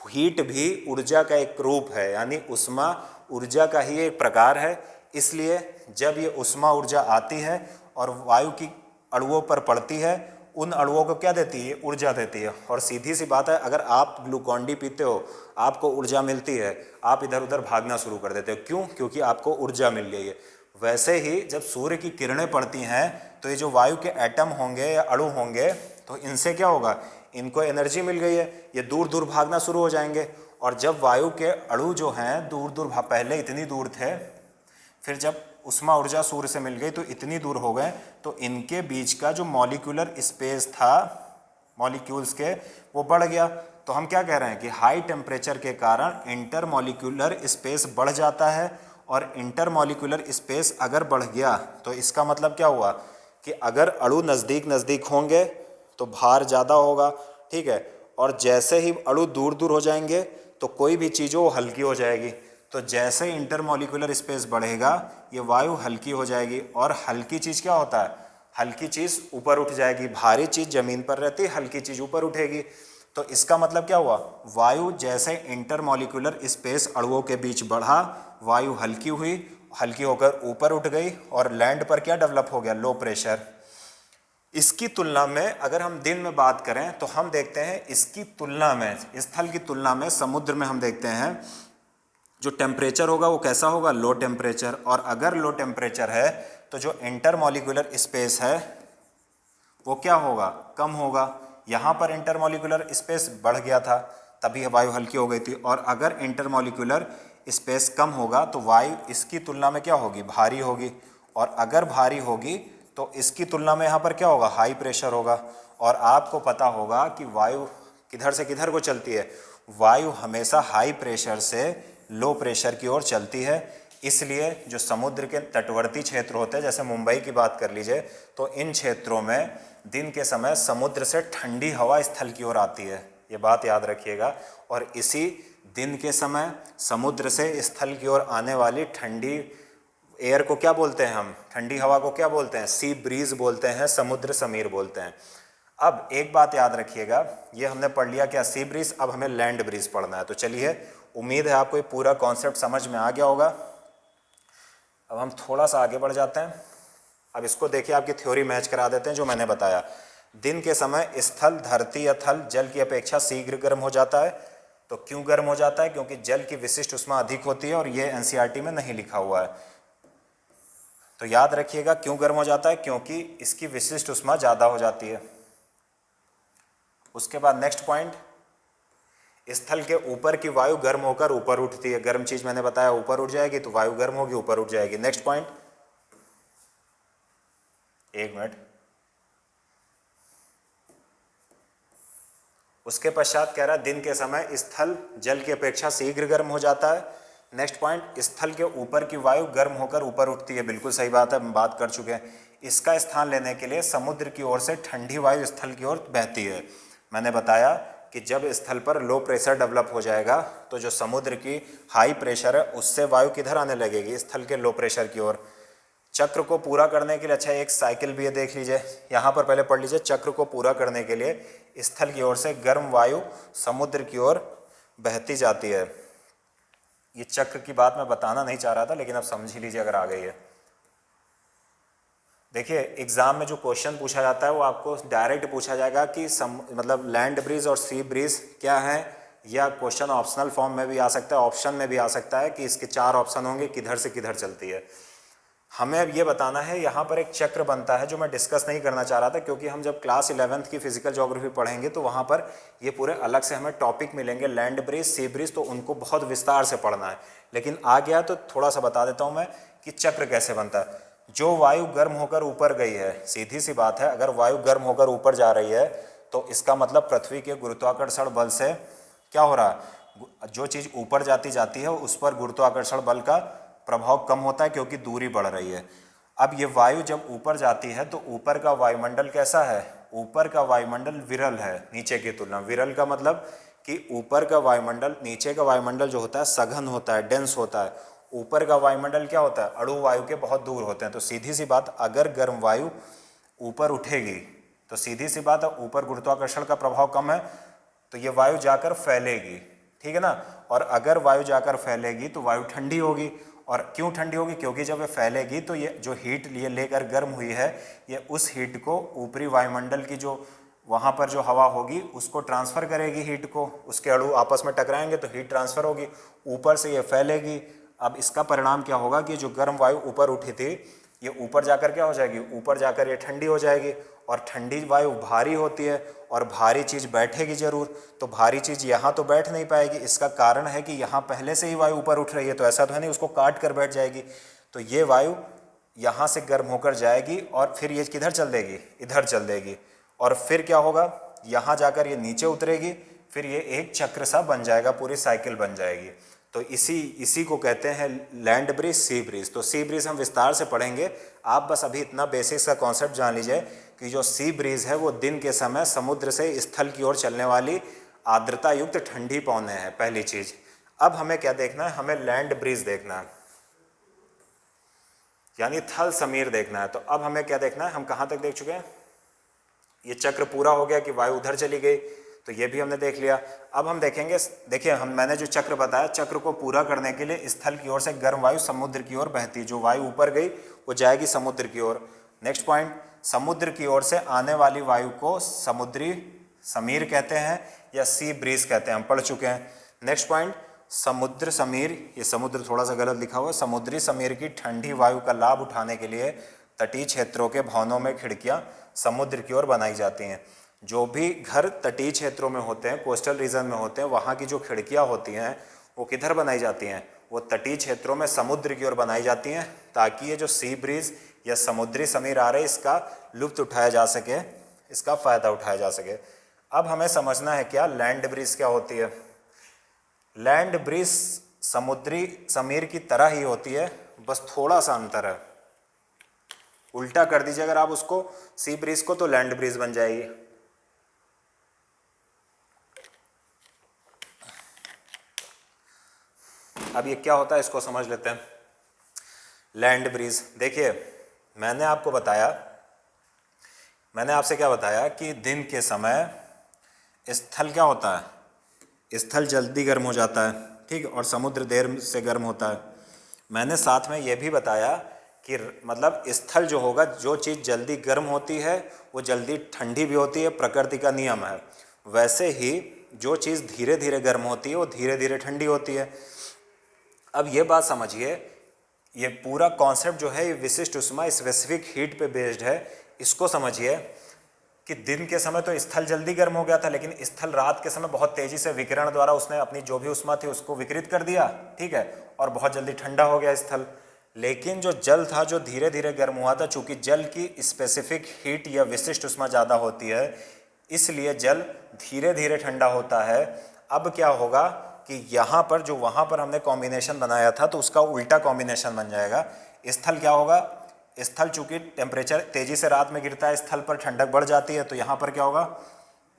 हीट भी ऊर्जा का एक रूप है, यानी उष्मा ऊर्जा का ही एक प्रकार है। इसलिए जब ये उष्मा ऊर्जा आती है और वायु की अणुओं पर पड़ती है, उन अणुओं को क्या देती है? ऊर्जा देती है। और सीधी सी बात है, अगर आप ग्लूकॉन-डी पीते हो, आपको ऊर्जा मिलती है, आप इधर उधर भागना शुरू कर देते हो। क्यों? क्योंकि आपको ऊर्जा मिल गई है। वैसे ही जब सूर्य की किरणें पड़ती हैं तो ये जो वायु के एटम होंगे या अणु होंगे, तो इनसे क्या होगा? इनको एनर्जी मिल गई है, ये दूर दूर भागना शुरू हो जाएंगे। और जब वायु के अणु जो हैं दूर दूर, पहले इतनी दूर थे, फिर जब उष्मा ऊर्जा सूर्य से मिल गई तो इतनी दूर हो गए, तो इनके बीच का जो मॉलिक्यूलर स्पेस था मॉलिक्यूल्स के, वो बढ़ गया। तो हम क्या कह रहे हैं कि हाई टेम्परेचर के कारण इंटरमॉलिक्यूलर स्पेस बढ़ जाता है। और इंटरमॉलिक्यूलर स्पेस अगर बढ़ गया तो इसका मतलब क्या हुआ कि अगर अणु नज़दीक नज़दीक होंगे तो भार ज़्यादा होगा, ठीक है। और जैसे ही अणु दूर दूर हो जाएंगे तो कोई भी चीज़ वो हल्की हो जाएगी। तो जैसे इंटरमॉलिक्यूलर स्पेस बढ़ेगा ये वायु हल्की हो जाएगी। और हल्की चीज़ क्या होता है? हल्की चीज़ ऊपर उठ जाएगी। भारी चीज़ ज़मीन पर रहती है, हल्की चीज़ ऊपर उठेगी। तो इसका मतलब क्या हुआ? वायु जैसे इंटरमॉलिक्यूलर स्पेस अणुओं के बीच बढ़ा, वायु हल्की हुई, हल्की होकर ऊपर उठ गई, और लैंड पर क्या डेवलप हो गया? Low pressure. इसकी तुलना में अगर हम दिन में बात करें तो हम देखते हैं इसकी तुलना में, स्थल की तुलना में समुद्र में हम देखते हैं जो टेम्परेचर होगा वो कैसा होगा? Low temperature. और अगर लो टेम्परेचर है तो जो इंटरमॉलिक्यूलर स्पेस है वो क्या होगा? कम होगा। यहाँ पर इंटरमॉलिक्यूलर स्पेस बढ़ गया था, तभी वायु हल्की हो गई थी। और अगर इंटरमॉलिक्यूलर स्पेस कम होगा तो वायु इसकी तुलना में क्या होगी? भारी होगी। और अगर भारी होगी तो इसकी तुलना में यहाँ पर क्या होगा? हाई प्रेशर होगा। और आपको पता होगा कि वायु किधर से किधर को चलती है? वायु हमेशा हाई प्रेशर से लो प्रेशर की ओर चलती है। इसलिए जो समुद्र के तटवर्ती क्षेत्र होते हैं, जैसे मुंबई की बात कर लीजिए, तो इन क्षेत्रों में दिन के समय समुद्र से ठंडी हवा स्थल की ओर आती है। ये बात याद रखिएगा। और इसी दिन के समय समुद्र से स्थल की ओर आने वाली ठंडी एयर को क्या बोलते हैं हम? ठंडी हवा को क्या बोलते हैं? सी ब्रीज बोलते हैं, समुद्र समीर बोलते हैं। अब एक बात याद रखिएगा, ये हमने पढ़ लिया क्या? Sea breeze. अब हमें लैंड ब्रीज पढ़ना है। तो चलिए, उम्मीद है आपको ये पूरा कॉन्सेप्ट समझ में आ गया होगा। अब हम थोड़ा सा आगे बढ़ जाते हैं। अब इसको देखिए, आपकी थ्योरी मैच करा देते हैं जो मैंने बताया। दिन के समय स्थल धरती या थल जल की अपेक्षा शीघ्र गर्म हो जाता है। तो क्यों गर्म हो जाता है? क्योंकि जल की विशिष्ट उष्मा अधिक होती है, और ये एनसीईआरटी में नहीं लिखा हुआ है। तो याद रखिएगा क्यों गर्म हो जाता है? क्योंकि इसकी विशिष्ट उष्मा ज़्यादा हो जाती है। उसके बाद नेक्स्ट पॉइंट, स्थल के ऊपर की वायु गर्म होकर ऊपर उठती है। गर्म चीज मैंने बताया ऊपर उठ जाएगी, तो वायु गर्म होगी, ऊपर उठ जाएगी। नेक्स्ट पॉइंट, एक मिनट। उसके पश्चात कह रहा है दिन के समय स्थल जल की अपेक्षा शीघ्र गर्म हो जाता है। नेक्स्ट पॉइंट, स्थल के ऊपर की वायु गर्म होकर ऊपर उठती है। बिल्कुल सही बात है, हम बात कर चुके हैं। इसका स्थान लेने के लिए समुद्र की ओर से ठंडी वायु स्थल की ओर बहती है। मैंने बताया कि जब स्थल पर लो प्रेशर डेवलप हो जाएगा तो जो समुद्र की हाई प्रेशर है उससे वायु किधर आने लगेगी? स्थल के लो प्रेशर की ओर। चक्र को पूरा करने के लिए, अच्छा एक साइकिल भी है, देख लीजिए यहाँ पर, पहले पढ़ लीजिए। चक्र को पूरा करने के लिए स्थल की ओर से गर्म वायु समुद्र की ओर बहती जाती है। ये चक्र की बात मैं बताना नहीं चाह रहा था, लेकिन अब समझ ही लीजिए अगर आ गई है। देखिए एग्जाम में जो क्वेश्चन पूछा जाता है वो आपको डायरेक्ट पूछा जाएगा कि मतलब लैंड ब्रीज और सी ब्रीज क्या है, या क्वेश्चन ऑप्शनल फॉर्म में भी आ सकता है, ऑप्शन में भी आ सकता है कि इसके 4 ऑप्शन होंगे, किधर से किधर चलती है। हमें अब ये बताना है, यहाँ पर एक चक्र बनता है जो मैं डिस्कस नहीं करना चाह रहा था, क्योंकि हम जब क्लास 11th की फिजिकल ज्योग्राफी पढ़ेंगे तो वहाँ पर ये पूरे अलग से हमें टॉपिक मिलेंगे, लैंड ब्रिज, सी ब्रिज, तो उनको बहुत विस्तार से पढ़ना है। लेकिन आ गया तो थोड़ा सा बता देता हूँ मैं कि चक्र कैसे बनता है। जो वायु गर्म होकर ऊपर गई है, सीधी सी बात है, अगर वायु गर्म होकर ऊपर जा रही है तो इसका मतलब पृथ्वी के गुरुत्वाकर्षण बल से क्या हो रहा है, जो चीज़ ऊपर जाती है उस पर गुरुत्वाकर्षण बल का प्रभाव कम होता है, क्योंकि दूरी बढ़ रही है। अब ये वायु जब ऊपर जाती है तो ऊपर का वायुमंडल कैसा है? ऊपर का वायुमंडल विरल है नीचे की तुलना। विरल का मतलब कि ऊपर का वायुमंडल, नीचे का वायुमंडल जो होता है सघन होता है, डेंस होता है। ऊपर का वायुमंडल क्या होता है, अणु वायु के बहुत दूर होते हैं। तो सीधी सी बात, अगर गर्म वायु ऊपर उठेगी तो सीधी सी बात है, ऊपर गुरुत्वाकर्षण का प्रभाव कम है तो ये वायु जाकर फैलेगी, ठीक है ना। और अगर वायु जाकर फैलेगी तो वायु ठंडी होगी। और क्यों ठंडी होगी, क्योंकि जब ये फैलेगी तो ये जो हीट ये लेकर गर्म हुई है, ये उस हीट को ऊपरी वायुमंडल की जो वहाँ पर जो हवा होगी उसको ट्रांसफ़र करेगी हीट को, उसके अणु आपस में टकराएंगे तो हीट ट्रांसफ़र होगी, ऊपर से ये फैलेगी। अब इसका परिणाम क्या होगा कि जो गर्म वायु ऊपर उठी थी ये ऊपर जाकर क्या हो जाएगी, ऊपर जाकर ये ठंडी हो जाएगी। और ठंडी वायु भारी होती है और भारी चीज़ बैठेगी ज़रूर, तो भारी चीज़ यहाँ तो बैठ नहीं पाएगी। इसका कारण है कि यहाँ पहले से ही वायु ऊपर उठ रही है, तो ऐसा तो है नहीं उसको काट कर बैठ जाएगी। तो ये वायु यहाँ से गर्म होकर जाएगी और फिर ये किधर चल देगी, इधर चल देगी। और फिर क्या होगा, यहाँ जाकर ये नीचे उतरेगी, फिर ये एक चक्र सा बन जाएगा, पूरी साइकिल बन जाएगी। तो इसी को कहते हैं लैंड ब्रीज, सी ब्रीज। तो सी ब्रीज हम विस्तार से पढ़ेंगे, आप बस अभी इतना बेसिक्स का कॉन्सेप्ट जान लीजिए कि जो सी ब्रीज है वो दिन के समय समुद्र से स्थल की ओर चलने वाली आर्द्रता युक्त ठंडी पवनें हैं, पहली चीज़। अब हमें क्या देखना है, हमें लैंड ब्रीज देखना है, यानी थल समीर देखना है। तो अब हमें क्या देखना है, हम कहाँ तक देख चुके हैं, ये चक्र पूरा हो गया कि वायु उधर चली गई, तो ये भी हमने देख लिया। अब हम देखेंगे, देखिए मैंने जो चक्र बताया, चक्र को पूरा करने के लिए स्थल की ओर से गर्म वायु समुद्र की ओर बहती, जो वायु ऊपर गई वो जाएगी समुद्र की ओर। नेक्स्ट पॉइंट, समुद्र की ओर से आने वाली वायु को समुद्री समीर कहते हैं या सी ब्रीज कहते हैं, हम पढ़ चुके हैं। नेक्स्ट पॉइंट, समुद्र समीर, ये समुद्र थोड़ा सा गलत लिखा हुआ है, समुद्री समीर की ठंडी वायु का लाभ उठाने के लिए तटीय क्षेत्रों के भवनों में खिड़कियां समुद्र की ओर बनाई जाती हैं। जो भी घर तटीय क्षेत्रों में होते हैं, कोस्टल रीजन में होते हैं, वहाँ की जो खिड़कियाँ होती हैं वो किधर बनाई जाती हैं, वो तटीय क्षेत्रों में समुद्र की ओर बनाई जाती हैं, ताकि ये जो सी ब्रीज या समुद्री समीर आ रहे इसका लुत्फ उठाया जा सके, इसका फ़ायदा उठाया जा सके। अब हमें समझना है क्या लैंड ब्रीज क्या होती है। लैंड ब्रीज समुद्री समीर की तरह ही होती है, बस थोड़ा सा अंतर है। उल्टा कर दीजिए अगर आप उसको, सी ब्रीज को, तो लैंड ब्रीज बन जाएगी। अब ये क्या होता है इसको समझ लेते हैं। लैंड ब्रीज, देखिए मैंने आपसे क्या बताया कि दिन के समय स्थल क्या होता है, स्थल जल्दी गर्म हो जाता है, ठीक है, और समुद्र देर से गर्म होता है। मैंने साथ में ये भी बताया कि मतलब स्थल जो होगा, जो चीज़ जल्दी गर्म होती है वो जल्दी ठंडी भी होती है, प्रकृति का नियम है। वैसे ही जो चीज़ धीरे धीरे गर्म होती है वो धीरे धीरे ठंडी होती है। अब ये बात समझिए, ये पूरा कॉन्सेप्ट जो है ये विशिष्ट उष्मा, स्पेसिफिक हीट पे बेस्ड है। इसको समझिए कि दिन के समय तो स्थल जल्दी गर्म हो गया था, लेकिन स्थल रात के समय बहुत तेज़ी से विकिरण द्वारा उसने अपनी जो भी उष्मा थी उसको विकृत कर दिया, ठीक है, और बहुत जल्दी ठंडा हो गया स्थल। लेकिन जो जल था जो धीरे धीरे गर्म हुआ था, चूँकि जल की स्पेसिफिक हीट या विशिष्ट उष्मा ज़्यादा होती है, इसलिए जल धीरे धीरे ठंडा होता है। अब क्या होगा कि यहाँ पर जो वहाँ पर हमने कॉम्बिनेशन बनाया था तो उसका उल्टा कॉम्बिनेशन बन जाएगा। स्थल क्या होगा, स्थल चूँकि टेम्परेचर तेज़ी से रात में गिरता है, स्थल पर ठंडक बढ़ जाती है, तो यहाँ पर क्या होगा,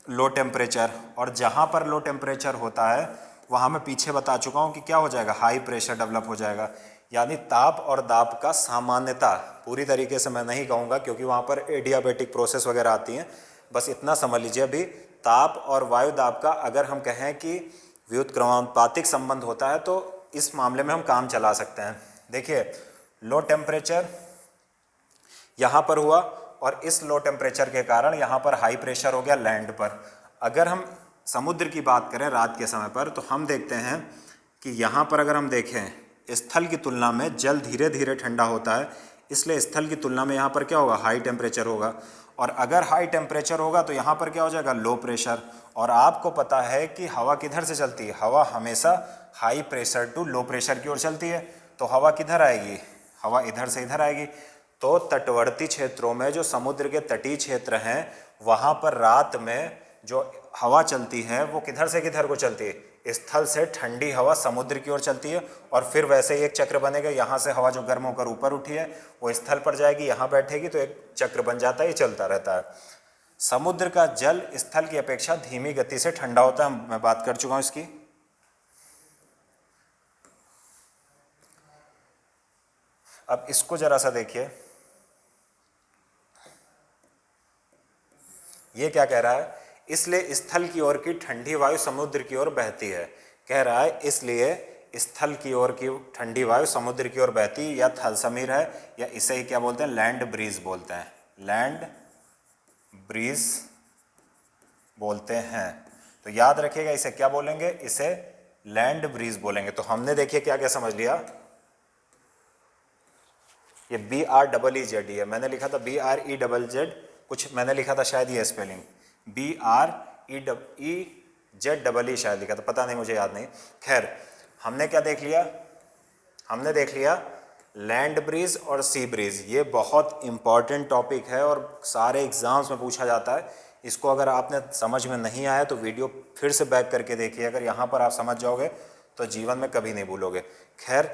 लो टेम्परेचर। और जहाँ पर लो टेम्परेचर होता है वहाँ मैं पीछे बता चुका हूँ कि क्या हो जाएगा, हाई प्रेशर डेवलप हो जाएगा। यानी ताप और दाब का सामान्यता, पूरी तरीके से मैं नहीं कहूँगा क्योंकि वहाँ पर एडियाबेटिक प्रोसेस वगैरह आती हैं, बस इतना समझ लीजिए। अभी ताप और वायु दाब का अगर हम कहें कि व्युत्क्रमानुपातिक संबंध होता है तो इस मामले में हम काम चला सकते हैं। देखिए लो टेम्परेचर यहाँ पर हुआ और इस लो टेम्परेचर के कारण यहाँ पर हाई प्रेशर हो गया लैंड पर। अगर हम समुद्र की बात करें रात के समय पर, तो हम देखते हैं कि यहाँ पर अगर हम देखें स्थल की तुलना में जल धीरे धीरे ठंडा होता है, इसलिए स्थल की तुलना में यहाँ पर क्या होगा, हाई टेम्परेचर होगा। और अगर हाई टेम्परेचर होगा तो यहाँ पर क्या हो जाएगा, लो प्रेशर। और आपको पता है कि हवा किधर से चलती है, हवा हमेशा high pressure to low pressure की ओर चलती है, तो हवा किधर आएगी, हवा इधर से इधर आएगी। तो तटवर्ती क्षेत्रों में जो समुद्र के तटीय क्षेत्र हैं वहाँ पर रात में जो हवा चलती है वो किधर से किधर को चलती है, स्थल से ठंडी हवा समुद्र की ओर चलती है। और फिर वैसे ही एक चक्र बनेगा, यहाँ से हवा जो गर्म होकर ऊपर उठी है वो स्थल पर जाएगी, यहाँ बैठेगी, तो एक चक्र बन जाता है, ये चलता रहता है। समुद्र का जल स्थल की अपेक्षा धीमी गति से ठंडा होता है, मैं बात कर चुका हूं इसकी। अब इसको जरा सा देखिए, ये क्या कह रहा है, इसलिए स्थल की ओर की ठंडी वायु समुद्र की ओर बहती है। कह रहा है इसलिए स्थल की ओर की ठंडी वायु समुद्र की ओर बहती, या थल समीर है, या इसे ही क्या बोलते हैं, लैंड ब्रीज बोलते हैं, लैंड ब्रीज बोलते हैं। तो याद रखिएगा इसे क्या बोलेंगे, इसे लैंड ब्रीज बोलेंगे। तो हमने देखिए क्या क्या समझ लिया, ये BREEZ है, मैंने लिखा था BREZZ, कुछ मैंने लिखा था शायद ये स्पेलिंग BREEZ शायद लिखा था, पता नहीं, मुझे याद नहीं। खैर हमने क्या देख लिया, हमने देख लिया लैंड ब्रीज और सी ब्रीज। ये बहुत इंपॉर्टेंट टॉपिक है और सारे एग्जाम्स में पूछा जाता है। इसको अगर आपने समझ में नहीं आया तो वीडियो फिर से बैक करके देखिए, अगर यहाँ पर आप समझ जाओगे तो जीवन में कभी नहीं भूलोगे। खैर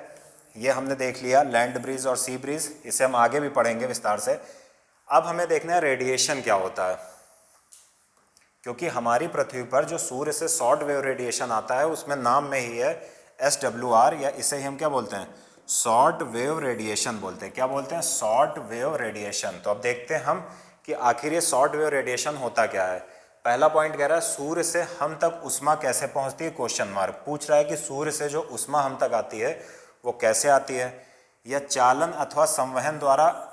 ये हमने देख लिया लैंड ब्रीज और सी ब्रीज, इसे हम आगे भी पढ़ेंगे विस्तार से। अब हमें देखना है रेडिएशन क्या होता है, क्योंकि हमारी पृथ्वी पर जो सूर्य से शॉर्ट वेव रेडिएशन आता है उसमें नाम में ही है SWR, या इसे ही हम क्या बोलते हैं, शॉर्ट वेव रेडिएशन बोलते हैं। क्या बोलते हैं, शॉर्ट वेव रेडिएशन। तो अब देखते हैं हम कि आखिर ये शॉर्ट वेव रेडिएशन होता क्या है। पहला पॉइंट कह रहा है सूर्य से हम तक उष्मा कैसे पहुंचती है, क्वेश्चन मार्क पूछ रहा है कि सूर्य से जो उष्मा हम तक आती है वो कैसे आती है। यह चालन अथवा संवहन द्वारा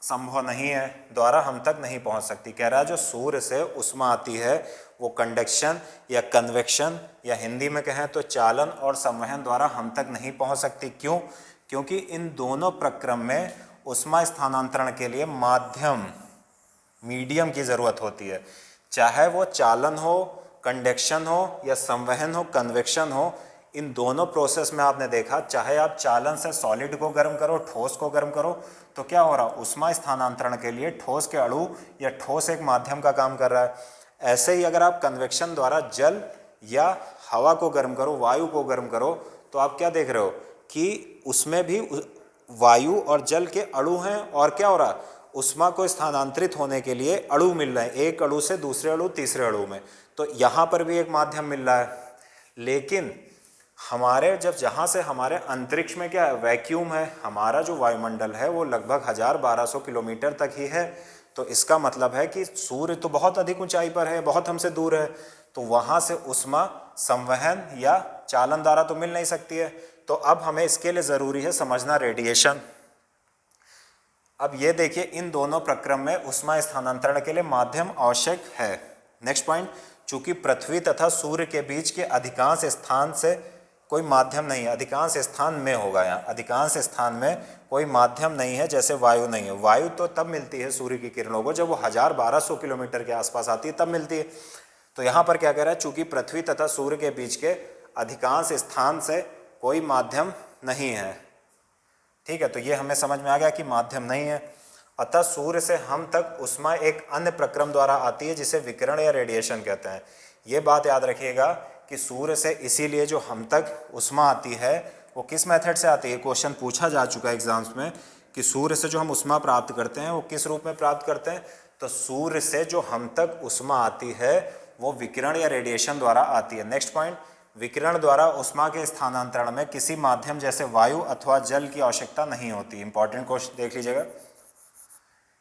संभव नहीं है, द्वारा हम तक नहीं पहुंच सकती। कह रहा है जो सूर्य से उष्मा आती है वो कंडक्शन या कन्वेक्शन, या हिंदी में कहें तो चालन और संवहन द्वारा हम तक नहीं पहुंच सकती। क्यों, क्योंकि इन दोनों प्रक्रम में उष्मा स्थानांतरण के लिए माध्यम, मीडियम की ज़रूरत होती है। चाहे वो चालन हो, कंडक्शन हो, या संवहन हो, कन्वेक्शन हो, इन दोनों प्रोसेस में आपने देखा, चाहे आप चालन से सॉलिड को गर्म करो, ठोस को गर्म करो, तो क्या हो रहा, उष्मा स्थानांतरण के लिए ठोस के अणु या ठोस एक माध्यम का काम कर रहा है। ऐसे ही अगर आप कन्वेक्शन द्वारा जल या हवा को गर्म करो, वायु को गर्म करो, तो आप क्या देख रहे हो कि उसमें भी वायु और जल के अणु हैं, और क्या हो रहा, उष्मा को स्थानांतरित होने के लिए अणु मिल रहे हैं, एक अणु से दूसरे अणु, तीसरे अणु में। तो यहाँ पर भी एक माध्यम मिल रहा है। लेकिन हमारे जब जहाँ से हमारे अंतरिक्ष में क्या है, वैक्यूम है, हमारा जो वायुमंडल है वो लगभग 1200 किलोमीटर तक ही है। तो इसका मतलब है कि सूर्य तो बहुत अधिक ऊंचाई पर है, बहुत हमसे दूर है, तो वहाँ से उष्मा संवहन या चालन द्वारा तो मिल नहीं सकती है। तो अब हमें इसके लिए ज़रूरी है समझना रेडिएशन। अब ये देखिए इन दोनों प्रक्रम में उष्मा स्थानांतरण के लिए माध्यम आवश्यक है। नेक्स्ट पॉइंट, चूंकि पृथ्वी तथा सूर्य के बीच के अधिकांश स्थान से कोई माध्यम नहीं है, अधिकांश स्थान में होगा, यहाँ अधिकांश स्थान में कोई माध्यम नहीं है, जैसे वायु नहीं है। वायु तो तब मिलती है सूर्य की किरणों को जब वो 1200 किलोमीटर के आसपास आती है, तब मिलती है। तो यहाँ पर क्या कह रहा है, चूंकि पृथ्वी तथा सूर्य के बीच के अधिकांश स्थान से कोई माध्यम नहीं है। ठीक है, तो ये हमें समझ में आ गया कि माध्यम नहीं है। अतः सूर्य से हम तक उष्मा एक अन्य प्रक्रम द्वारा आती है जिसे विकिरण या रेडिएशन कहते हैं। ये बात याद रखिएगा कि सूर्य से इसीलिए जो हम तक उष्मा आती है वो किस मेथड से आती है। क्वेश्चन पूछा जा चुका है एग्जाम्स में कि सूर्य से जो हम उष्मा प्राप्त करते हैं वो किस रूप में प्राप्त करते हैं। तो सूर्य से जो हम तक उष्मा आती है वो विकिरण या रेडिएशन द्वारा आती है। नेक्स्ट पॉइंट, विकिरण द्वारा उष्मा के स्थानांतरण में किसी माध्यम जैसे वायु अथवा जल की आवश्यकता नहीं होती। इंपॉर्टेंट क्वेश्चन देख लीजिएगा,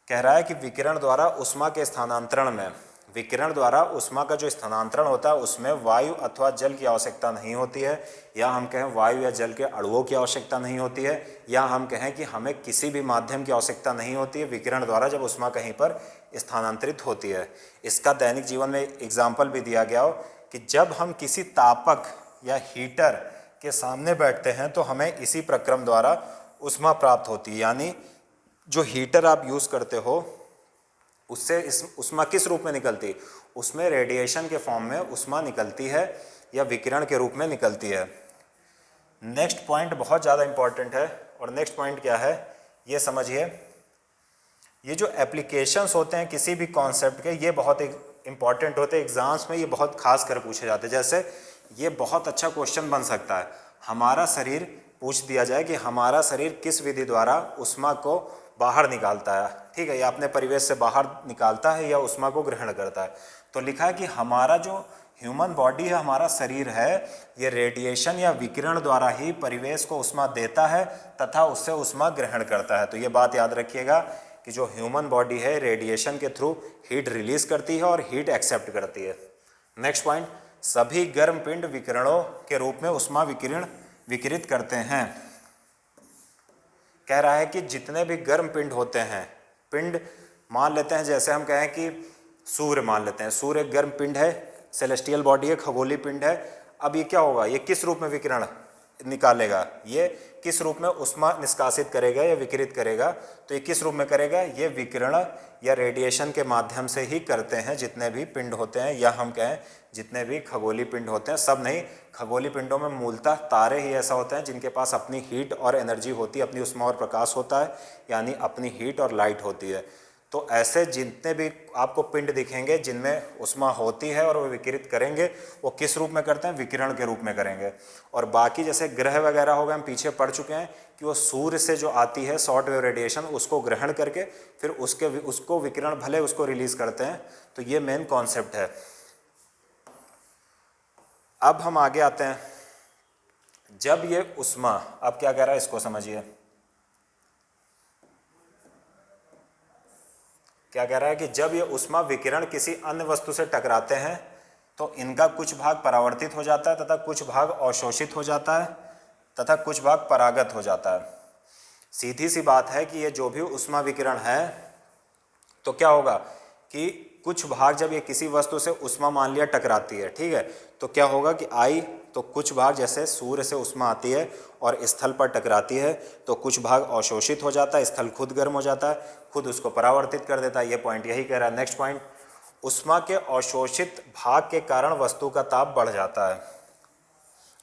कह रहा है कि विकिरण द्वारा उष्मा के स्थानांतरण में, विकिरण द्वारा उष्मा का जो स्थानांतरण होता है उसमें वायु अथवा जल की आवश्यकता नहीं होती है, या हम कहें वायु या जल के अणुओं की आवश्यकता नहीं होती है, या हम कहें कि हमें किसी भी माध्यम की आवश्यकता नहीं होती है विकिरण द्वारा जब उष्मा कहीं पर स्थानांतरित होती है। इसका दैनिक जीवन में एग्जाम्पल भी दिया गया हो कि जब हम किसी तापक या हीटर के सामने बैठते हैं तो हमें इसी प्रक्रम द्वारा उष्मा प्राप्त होती है। यानी जो हीटर आप यूज़ करते हो उससे इस उष्मा किस रूप में निकलती है, उसमें रेडिएशन के फॉर्म में उष्मा निकलती है या विकिरण के रूप में निकलती है। नेक्स्ट पॉइंट बहुत ज़्यादा इंपॉर्टेंट है, और नेक्स्ट पॉइंट क्या है ये समझिए। ये जो एप्लीकेशंस होते हैं किसी भी कॉन्सेप्ट के, ये बहुत इंपॉर्टेंट होते हैं, एग्जाम्स में ये बहुत खास कर पूछे जाते हैं। जैसे ये बहुत अच्छा क्वेश्चन बन सकता है, हमारा शरीर पूछ दिया जाए कि हमारा शरीर किस विधि द्वारा उष्मा को बाहर निकालता है, ठीक है, या अपने परिवेश से बाहर निकालता है या उष्मा को ग्रहण करता है। तो लिखा है कि हमारा जो ह्यूमन बॉडी है, हमारा शरीर है, ये रेडिएशन या विकिरण द्वारा ही परिवेश को उष्मा देता है तथा उससे उष्मा ग्रहण करता है। तो ये बात याद रखिएगा कि जो ह्यूमन बॉडी है रेडिएशन के थ्रू हीट रिलीज करती है और हीट एक्सेप्ट करती है। नेक्स्ट पॉइंट, सभी गर्म पिंड विकिरणों के रूप में उष्मा विकिरण विकिरित करते हैं। कह रहा है कि जितने भी गर्म पिंड होते हैं, पिंड मान लेते हैं, जैसे हम कहें कि सूर्य मान लेते हैं, सूर्य एक गर्म पिंड है, सेलेस्टियल बॉडी है, खगोलीय पिंड है। अब ये क्या होगा, ये किस रूप में विकिरण निकालेगा, ये किस रूप में उष्मा निष्कासित करेगा या विकिरित करेगा, तो ये किस रूप में करेगा, ये विकिरण या रेडिएशन के माध्यम से ही करते हैं जितने भी पिंड होते हैं, या हम कहें जितने भी खगोलीय पिंड होते हैं। सब नहीं, खगोलीय पिंडों में मूलतः तारे ही ऐसा होते हैं जिनके पास अपनी हीट और एनर्जी होती है, अपनी उष्मा और प्रकाश होता है, यानी अपनी हीट और लाइट होती है। तो ऐसे जितने भी आपको पिंड दिखेंगे जिनमें उष्मा होती है और वो विकिरित करेंगे, वो किस रूप में करते हैं, विकिरण के रूप में करेंगे। और बाकी जैसे ग्रह वगैरह हो गए, हम पीछे पढ़ चुके हैं कि वो सूर्य से जो आती है शॉर्ट वेव रेडिएशन, उसको ग्रहण करके फिर उसको विकिरण भले उसको रिलीज करते हैं। तो ये मेन कॉन्सेप्ट है। अब हम आगे आते हैं, जब ये उष्मा, अब क्या कह रहा है इसको समझिए, क्या कह रहा है कि जब ये उष्मा विकिरण किसी अन्य वस्तु से टकराते हैं तो इनका कुछ भाग परावर्तित हो जाता है तथा कुछ भाग अवशोषित हो जाता है तथा कुछ भाग परागत हो जाता है। सीधी सी बात है कि ये जो भी उष्मा विकिरण है, तो क्या होगा कि कुछ भाग जब ये किसी वस्तु से उष्मा मान लिया टकराती है, ठीक है, तो क्या होगा कि आई, तो कुछ भाग जैसे सूर्य से उष्मा आती है और स्थल पर टकराती है तो कुछ भाग अवशोषित हो जाता है, स्थल खुद गर्म हो जाता है, खुद उसको परावर्तित कर देता है। ये पॉइंट यही कह रहा है। नेक्स्ट पॉइंट, उष्मा के अवशोषित भाग के कारण वस्तु का ताप बढ़ जाता है।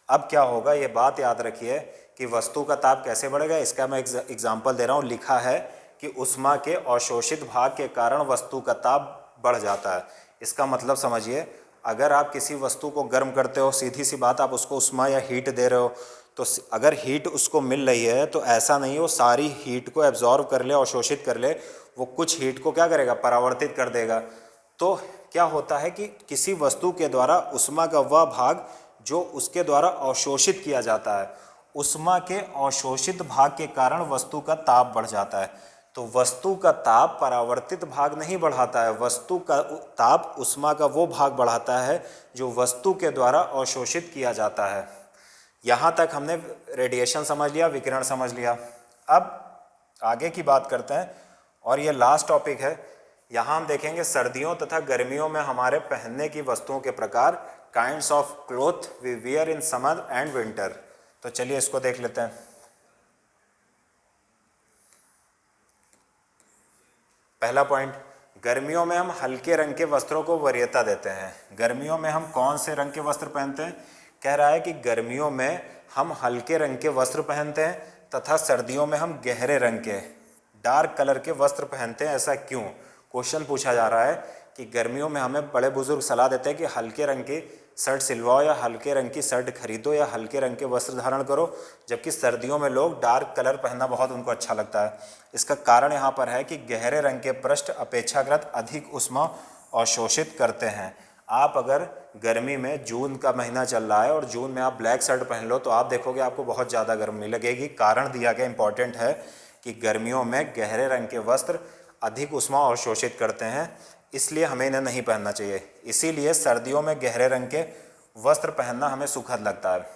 अब क्या होगा, ये बात याद रखिए कि वस्तु का ताप कैसे बढ़ेगा, इसका मैं एग्जाम्पल दे रहा हूँ। लिखा है कि उष्मा के अवशोषित भाग के कारण वस्तु का ताप बढ़ जाता है। इसका मतलब समझिए, अगर आप किसी वस्तु को गर्म करते हो, सीधी सी बात, आप उसको उष्मा या हीट दे रहे हो, तो अगर हीट उसको मिल रही है तो ऐसा नहीं वो सारी हीट को एब्जॉर्व कर ले, अवशोषित कर ले, वो कुछ हीट को क्या करेगा, परावर्तित कर देगा। तो क्या होता है कि किसी वस्तु के द्वारा उष्मा का वह भाग जो उसके द्वारा अवशोषित किया जाता है, उष्मा के अवशोषित भाग के कारण वस्तु का ताप बढ़ जाता है। तो वस्तु का ताप परावर्तित भाग नहीं बढ़ाता है, वस्तु का ताप उष्मा का वो भाग बढ़ाता है जो वस्तु के द्वारा अवशोषित किया जाता है। यहाँ तक हमने रेडिएशन समझ लिया, विकिरण समझ लिया। अब आगे की बात करते हैं और ये लास्ट टॉपिक है। यहाँ हम देखेंगे सर्दियों तथा गर्मियों में हमारे पहनने की वस्तुओं के प्रकार, kinds of cloth we wear in summer and winter. तो चलिए इसको देख लेते हैं। पहला पॉइंट, गर्मियों में हम हल्के रंग के वस्त्रों को वरीयता देते हैं। गर्मियों में हम कौन से रंग के वस्त्र पहनते हैं, कह रहा है कि गर्मियों में हम हल्के रंग के वस्त्र पहनते हैं तथा सर्दियों में हम गहरे रंग के, डार्क कलर के वस्त्र पहनते हैं। ऐसा क्यों, क्वेश्चन पूछा जा रहा है कि गर्मियों में हमें बड़े बुजुर्ग सलाह देते हैं कि हल्के रंग की शर्ट सिलवाओ या हल्के रंग की शर्ट खरीदो या हल्के रंग के वस्त्र धारण करो, जबकि सर्दियों में लोग डार्क कलर पहनना बहुत उनको अच्छा लगता है। इसका कारण यहाँ पर है कि गहरे रंग के पृष्ठ अपेक्षाकृत अधिक उष्मा अवशोषित करते हैं। आप अगर गर्मी में, जून का महीना चल रहा है और जून में आप ब्लैक शर्ट पहन लो तो आप देखोगे आपको बहुत ज़्यादा गर्मी लगेगी। कारण दिया गया इंपॉर्टेंट है कि गर्मियों में गहरे रंग के वस्त्र अधिक उष्मा अवशोषित करते हैं, इसलिए हमें इन्हें नहीं पहनना चाहिए। इसीलिए सर्दियों में गहरे रंग के वस्त्र पहनना हमें सुखद लगता है।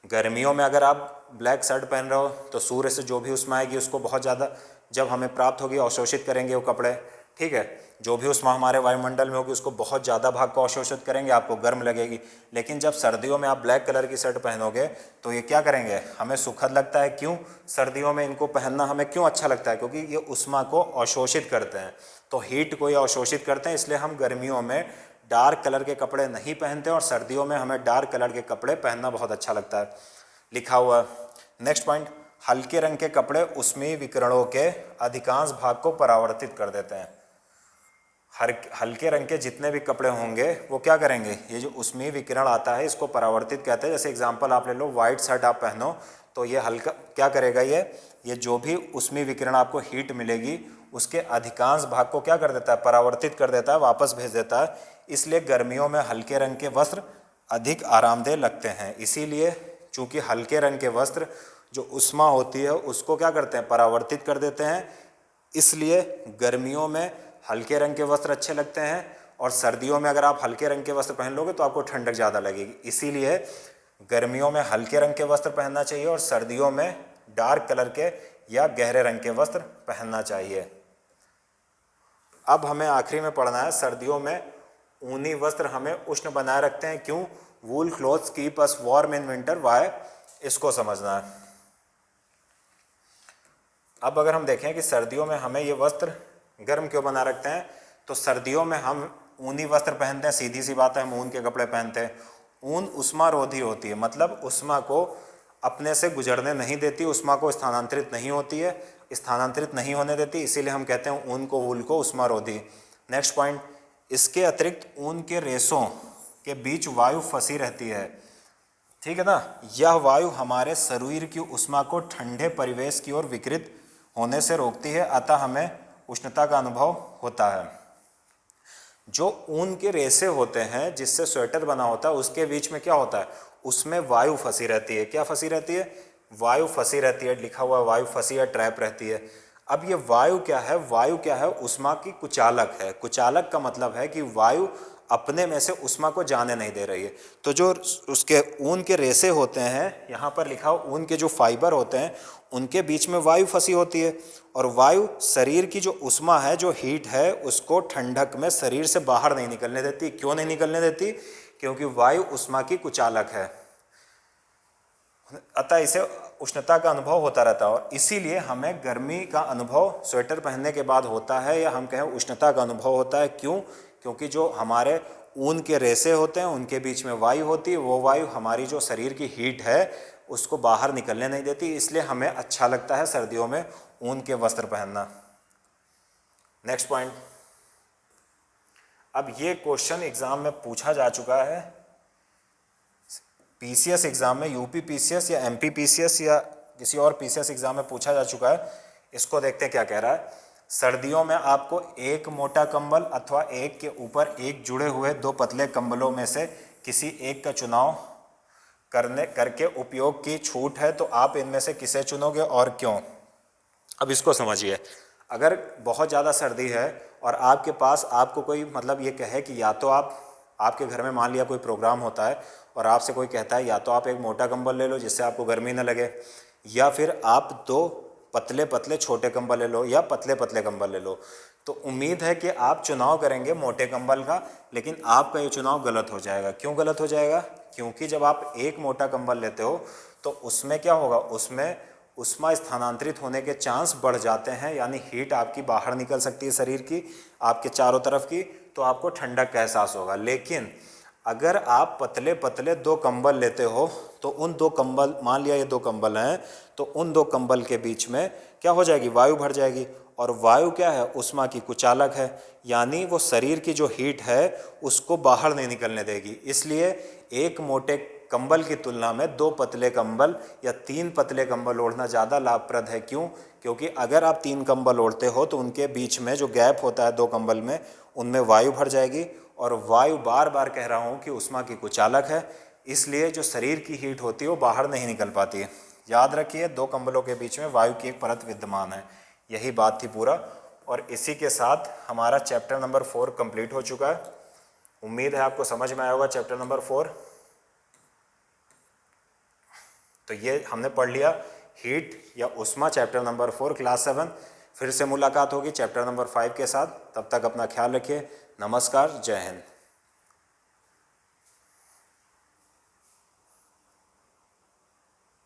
गर्मियों में अगर आप ब्लैक शर्ट पहन रहे हो तो सूर्य से जो भी उष्मा आएगी उसको बहुत ज़्यादा जब हमें प्राप्त होगी अवशोषित करेंगे वो कपड़े, ठीक है। जो भी उष्मा हमारे वायुमंडल में होगी उसको बहुत ज़्यादा भाग को अवशोषित करेंगे, आपको गर्म लगेगी। लेकिन जब सर्दियों में आप ब्लैक कलर की शर्ट पहनोगे तो ये क्या करेंगे, हमें सुखद लगता है। क्यों, सर्दियों में इनको पहनना हमें क्यों अच्छा लगता है, क्योंकि ये उष्मा को अवशोषित करते हैं, तो हीट को ये अवशोषित करते हैं। इसलिए हम गर्मियों में डार्क कलर के कपड़े नहीं पहनते और सर्दियों में हमें डार्क कलर के कपड़े पहनना बहुत अच्छा लगता है। लिखा हुआ नेक्स्ट पॉइंट, हल्के रंग के कपड़े ऊष्मीय विकिरणों के अधिकांश भाग को परावर्तित कर देते हैं। हल्के रंग के जितने भी कपड़े होंगे वो क्या करेंगे, ये जो ऊष्मीय विकिरण आता है इसको परावर्तित कहते हैं। जैसे एग्जांपल आप ले लो, वाइट शर्ट आप पहनो तो ये हल्का क्या करेगा, ये ये जो भी उष्मीय विकिरण आपको हीट मिलेगी उसके अधिकांश भाग को क्या कर देता है, परावर्तित कर देता है, वापस भेज देता है। इसलिए गर्मियों में हल्के रंग के वस्त्र अधिक आरामदेह लगते हैं। इसीलिए चूंकि हल्के रंग के वस्त्र जो ऊष्मा होती है उसको क्या करते हैं, परावर्तित कर देते हैं, इसलिए गर्मियों में हल्के रंग के वस्त्र अच्छे लगते हैं। और सर्दियों में अगर आप हल्के रंग के वस्त्र पहन लोगे तो आपको ठंडक ज़्यादा लगेगी। इसीलिए गर्मियों में हल्के रंग के वस्त्र पहनना चाहिए और सर्दियों में डार्क कलर के या गहरे रंग के वस्त्र पहनना चाहिए। अब हमें आखिरी में पढ़ना है, सर्दियों में ऊनी वस्त्र हमें उष्ण बनाए रखते हैं, क्यों? Wool clothes keep us warm in winter, why? इसको समझना है। अब अगर हम देखें कि सर्दियों में हमें ये वस्त्र गर्म क्यों बना रखते हैं, तो सर्दियों में हम ऊनी वस्त्र पहनते हैं, सीधी सी बात है, हम ऊन के कपड़े पहनते हैं। ऊन उष्मारोधी होती है, मतलब उष्मा को अपने से गुजरने नहीं देती, उष्मा को स्थानांतरित नहीं होती है, स्थानांतरित नहीं होने देती, इसीलिए हम कहते हैं ऊन को, वूल को उष्मारोधी। नेक्स्ट पॉइंट, इसके अतिरिक्त ऊन के रेशों के बीच वायु फंसी रहती है, ठीक है ना। यह वायु हमारे शरीर की उष्मा को ठंडे परिवेश की ओर विकृत होने से रोकती है, अतः हमें उष्णता का अनुभव होता है। जो ऊन के रेशे होते हैं जिससे स्वेटर बना होता है उसके बीच में क्या होता है, उसमें वायु फंसी रहती है। क्या फंसी रहती है? वायु फंसी रहती है, लिखा हुआ वायु फंसी या ट्रैप रहती है। अब ये वायु क्या है? वायु क्या है? उष्मा की कुचालक है। कुचालक का मतलब है कि वायु अपने में से उष्मा को जाने नहीं दे रही है। तो जो उसके ऊन के रेशे होते हैं, यहाँ पर लिखा हो ऊन के जो फाइबर होते हैं उनके बीच में वायु फंसी होती है, और वायु शरीर की जो उष्मा है, जो हीट है, उसको ठंडक में शरीर से बाहर नहीं निकलने देती। क्यों नहीं निकलने देती? क्योंकि वायु उष्मा की कुचालक है, अतः इसे उष्णता का अनुभव होता रहता है। और इसीलिए हमें गर्मी का अनुभव स्वेटर पहनने के बाद होता है, या हम कहें उष्णता का अनुभव होता है। क्यों? क्योंकि जो हमारे ऊन के रेशे होते हैं उनके बीच में वायु होती है, वो वायु हमारी जो शरीर की हीट है उसको बाहर निकलने नहीं देती, इसलिए हमें अच्छा लगता है सर्दियों में ऊन के वस्त्र पहनना। नेक्स्ट पॉइंट, अब ये क्वेश्चन एग्जाम में पूछा जा चुका है, पीसीएस एग्जाम में, यूपी पीसीएस या एमपी पीसीएस या किसी और पीसीएस एग्जाम में पूछा जा चुका है। इसको देखते हैं क्या कह रहा है। सर्दियों में आपको एक मोटा कंबल अथवा एक के ऊपर एक जुड़े हुए दो पतले कंबलों में से किसी एक का चुनाव करके उपयोग की छूट है, तो आप इनमें से किसे चुनोगे और क्यों? अब इसको समझिए। अगर बहुत ज़्यादा सर्दी है और आपके पास, आपको कोई मतलब ये कहे कि या तो आपके घर में मान लिया कोई प्रोग्राम होता है और आपसे कोई कहता है या तो आप एक मोटा कंबल ले लो जिससे आपको गर्मी न लगे, या फिर आप दो पतले पतले छोटे कंबल ले लो या पतले पतले कंबल ले लो, तो उम्मीद है कि आप चुनाव करेंगे मोटे कंबल का, लेकिन आपका ये चुनाव गलत हो जाएगा। क्यों गलत हो जाएगा? क्योंकि जब आप एक मोटा कंबल लेते हो तो उसमें क्या होगा, उसमें उष्मा स्थानांतरित होने के चांस बढ़ जाते हैं, यानी हीट आपकी बाहर निकल सकती है शरीर की, आपके चारों तरफ की, तो आपको ठंडक का एहसास होगा। लेकिन अगर आप पतले पतले दो कंबल लेते हो तो उन दो कंबल, मान लिया ये दो कंबल हैं, तो उन दो कंबल के बीच में क्या हो जाएगी, वायु भर जाएगी। और वायु क्या है, उष्मा की कुचालक है, यानी वो शरीर की जो हीट है उसको बाहर नहीं निकलने देगी। इसलिए एक मोटे कंबल की तुलना में दो पतले कंबल या तीन पतले कंबल ओढ़ना ज़्यादा लाभप्रद है। क्यों? क्योंकि अगर आप तीन कंबल ओढ़ते हो तो उनके बीच में जो गैप होता है दो कंबल में, उनमें वायु भर जाएगी, और वायु, बार बार कह रहा हूँ कि उष्मा की कुचालक है, इसलिए जो शरीर की हीट होती है वो बाहर नहीं निकल पाती है। याद रखिए, दो कंबलों के बीच में वायु की एक परत विद्यमान है। यही बात थी पूरा, और इसी के साथ हमारा चैप्टर नंबर 4 कंप्लीट हो चुका है। उम्मीद है आपको समझ में आया होगा चैप्टर नंबर 4। तो ये हमने पढ़ लिया हीट या उष्मा, चैप्टर नंबर 4 क्लास 7। फिर से मुलाकात होगी चैप्टर नंबर 5 के साथ। तब तक अपना ख्याल रखिए। नमस्कार, जय हिंद।